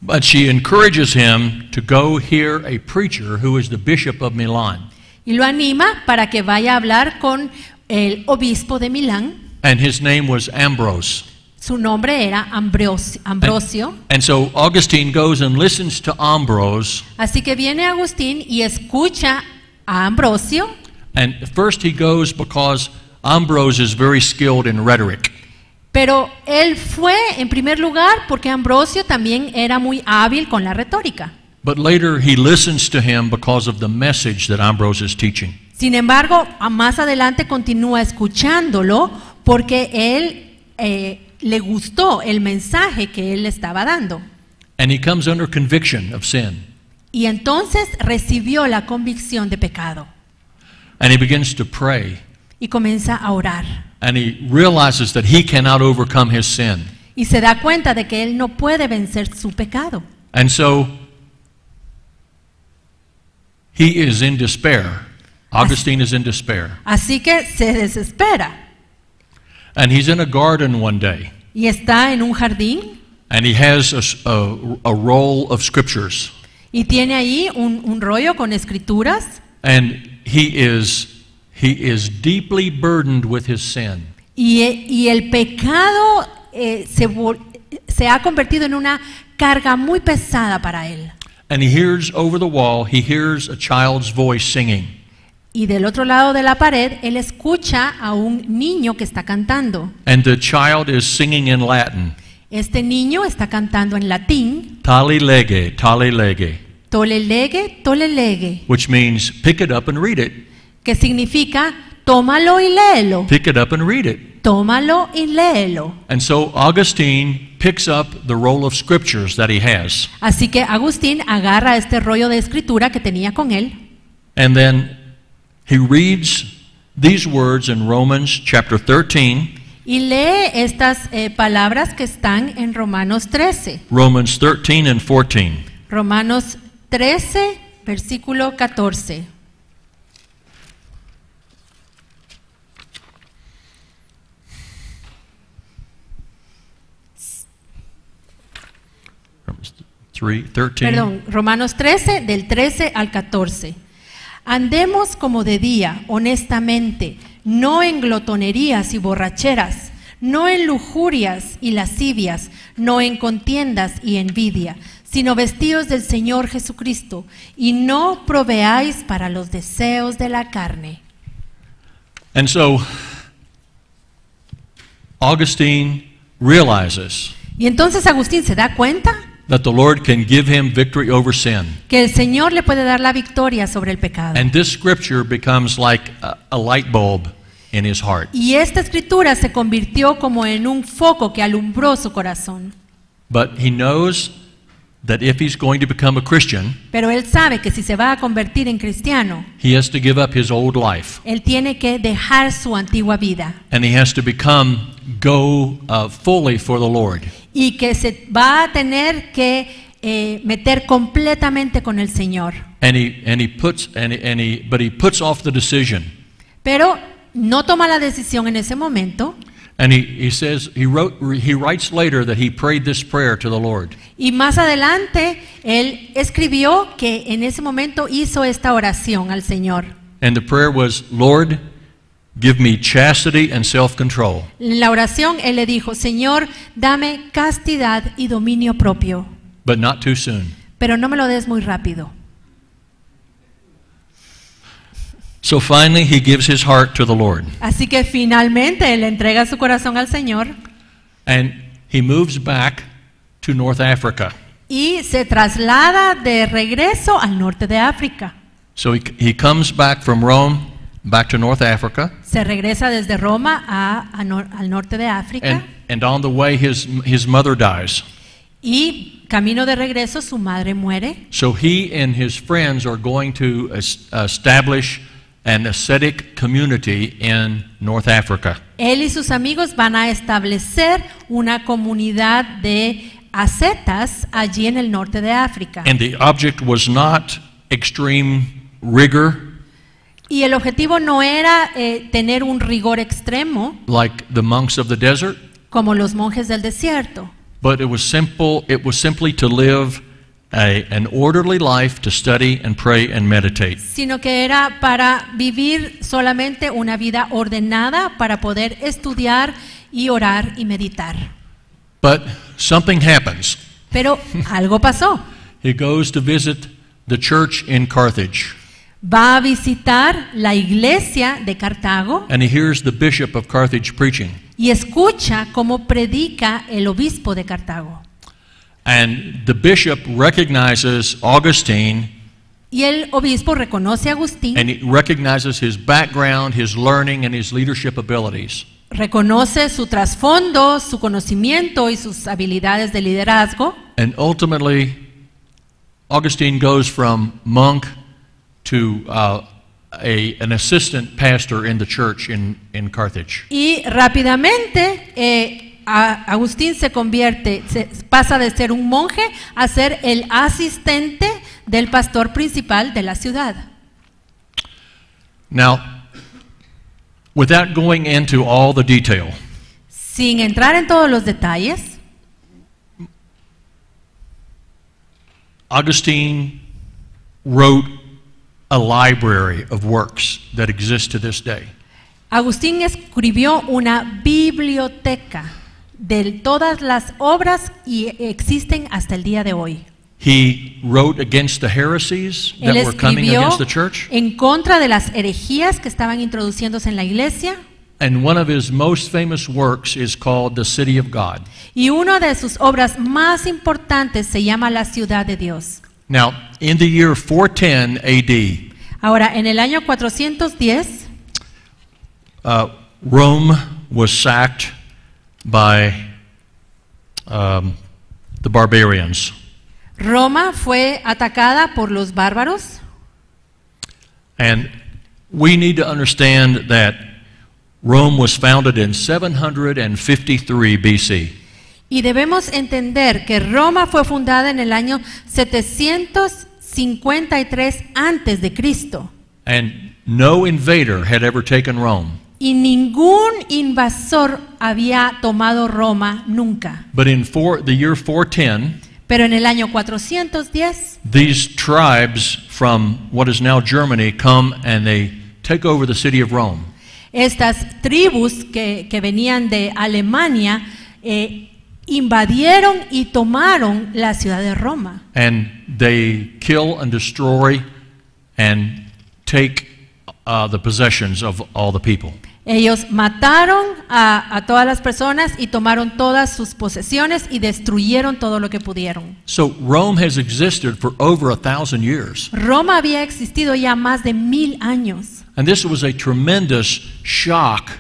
But she encourages him to go hear a preacher who is the bishop of Milan. Y lo anima para que vaya a hablar con el obispo de Milán. And his name was Ambrose. Su nombre era Ambrosio. And so Augustine goes and listens to Ambrose. Así que viene Agustín y escucha a Ambrosio. And first he goes because Ambrose is very skilled in rhetoric. Pero él fue en primer lugar porque Ambrosio también era muy hábil con la retórica. But later he listens to him because of the message that Ambrose is teaching. Sin embargo, más adelante continúa escuchándolo porque él le gustó el mensaje que él le estaba dando. And he comes under conviction of sin. Y entonces recibió la convicción de pecado And he begins to pray. y comienza a orar. And he realizes that he cannot overcome his sin. Y se da cuenta de que él no puede vencer su pecado. And so he is in despair. Augustine is in despair. Así que se desespera. And he's in a garden one day. Y está en un jardín. And he has a roll of scriptures. Y tiene ahí un rollo con escrituras. And he is deeply burdened with his sin. Y el pecado se ha convertido en una carga muy pesada para él. And he hears over the wall, he hears a child's voice singing. Y del otro lado de la pared, él escucha a un niño que está cantando. And the child is singing in Latin. Este niño está cantando en latín. Tali lege, tali lege. Tole lege, tole lege. Which means pick it up and read it. Que significa tómalo y léelo. Pick it up and read it. Tómalo y léelo. And so Augustine picks up the roll of scriptures that he has. Así que Agustín agarra este rollo de escritura que tenía con él. And then he reads these words in Romans chapter 13. Y lee estas palabras que están en Romanos 13. Romans 13 and 14. Romanos 13, versículo 14. Perdón, Romanos 13, del 13 al 14. Andemos como de día, honestamente, no en glotonerías y borracheras, no en lujurias y lascivias, no en contiendas y envidia, sino vestidos del Señor Jesucristo, y no proveáis para los deseos de la carne. And so, Augustine realizes Y entonces Agustín se da cuenta that the Lord can give him victory over sin. que el Señor le puede dar la victoria sobre el pecado. And this scripture becomes like a light bulb in his heart. Y esta escritura se convirtió como en un foco que alumbró su corazón. But he knows that if he's going to become a Christian, Pero él sabe que si se va a convertir en cristiano, he has to give up his old life. él tiene que dejar su antigua vida. And he has to go fully for the Lord. Y que se va a tener que meter completamente con el Señor. But he puts off the decision. Pero no toma la decisión en ese momento. And he says he writes later that he prayed this prayer to the Lord. Y más adelante él escribió que en ese momento hizo esta oración al Señor. And the prayer was, Lord, give me chastity and self-control. En la oración él le dijo, Señor, dame castidad y dominio propio. But not too soon. Pero no me lo des muy rápido. So finally he gives his heart to the Lord. Así que finalmente él entrega su corazón al Señor. And he moves back to North Africa. Y se traslada de regreso al norte de África. So he comes back from Rome back to North Africa. Se regresa desde Roma al norte de África. And on the way his mother dies. Y camino de regreso su madre muere. So he and his friends are going to establish an ascetic community in North Africa. Él y sus amigos van a establecer una comunidad de ascetas allí en el norte de África. And the object was not extreme rigor. Y el objetivo no era tener un rigor extremo Like the monks of the desert. Como los monjes del desierto. But it was simply to live an orderly life, to study and pray and meditate. Sino que era para vivir solamente una vida ordenada para poder estudiar y orar y meditar. But something happens. Pero algo pasó. He goes to visit the church in Carthage. Va a visitar la iglesia de Cartago. And he hears the bishop of Carthage preaching. Y escucha cómo predica el obispo de Cartago. And the bishop recognizes Augustine. Y el obispo reconoce a Agustín. And he recognizes his background, his learning, and his leadership abilities. Reconoce su trasfondo, su conocimiento y sus habilidades de liderazgo. And ultimately, Augustine goes from monk to an assistant pastor in the church in Carthage. Y rápidamente Agustín pasa de ser un monje a ser el asistente del pastor principal de la ciudad. Now, without going into all the detail, sin entrar en todos los detalles, Augustine wrote a library of works that exist to this day. Agustín escribió una biblioteca de todas las obras y existen hasta el día de hoy. He wrote against the heresies that Él were coming escribió against the church. en contra de las herejías que estaban introduciéndose en la iglesia. And one of his most famous works is called The City of God. Y una de sus obras más importantes se llama La Ciudad de Dios. Now, in the year 410 AD, Ahora, en el año 410, Rome was sacked by the barbarians. Roma fue atacada por los bárbaros. And we need to understand that Rome was founded in 753 BC. Y debemos entender que Roma fue fundada en el año 753 antes de Cristo. And no invader had ever taken Rome. Y ningún invasor había tomado Roma nunca. But in the year 410, Pero en el año 410, these tribes from what is now Germany come and they take over the city of Rome. estas tribus que venían de Alemania invadieron y tomaron la ciudad de Roma. And they kill and destroy and take the possessions of all the people. Ellos mataron a todas las personas y tomaron todas sus posesiones y destruyeron todo lo que pudieron. So Rome has existed for over 1,000 years. Roma había existido ya más de 1000 años. And this was a tremendous shock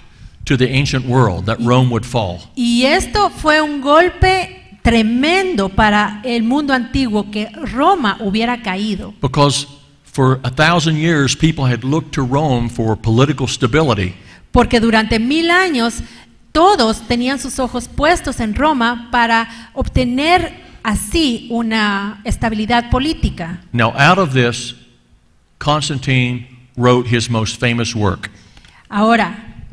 to the ancient world that Rome would fall. Y esto fue un golpe tremendo para el mundo antiguo, que Roma hubiera caído. Because for 1,000 years people had looked to Rome for political stability. Porque durante 1000 años todos tenían sus ojos puestos en Roma para obtener así una estabilidad política. Now out of this, Constantine wrote his most famous work. Ahora,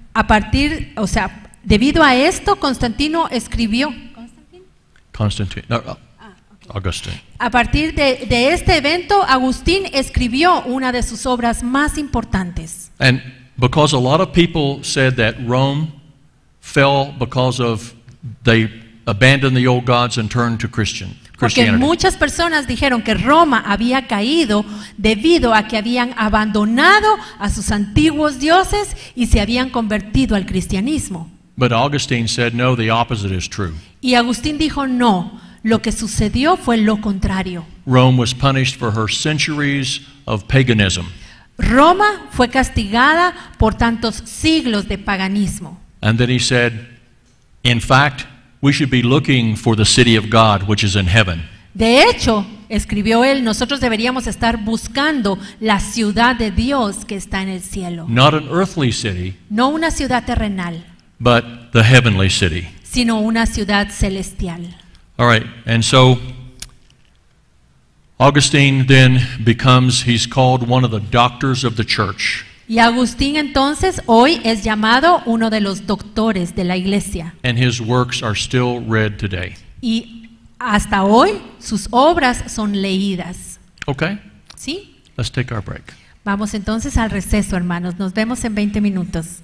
debido a esto, Constantino escribió. Augustine. A partir de este evento, Agustín escribió una de sus obras más importantes. And because a lot of people said that Rome fell because of they abandoned the old gods and turned to Porque Christianity. muchas personas dijeron que Roma había caído debido a que habían abandonado a sus antiguos dioses y se habían convertido al cristianismo. But Augustine said, no, the opposite is true. Y Agustín dijo, no, lo que sucedió fue lo contrario. Rome was punished for her centuries of paganism. Roma fue castigada por tantos siglos de paganismo. And then he said, in fact, we should be looking for the city of God, which is in heaven. De hecho, escribió él, nosotros deberíamos estar buscando la ciudad de Dios que está en el cielo. Not an earthly city, No una ciudad terrenal, but the heavenly city. sino una ciudad celestial. All right, and so Augustine then he's called one of the doctors of the church. Y Agustín entonces hoy es llamado uno de los doctores de la iglesia. And his works are still read today. Y hasta hoy sus obras son leídas. Okay, ¿Sí? let's take our break. Vamos entonces al receso, hermanos. Nos vemos en 20 minutos.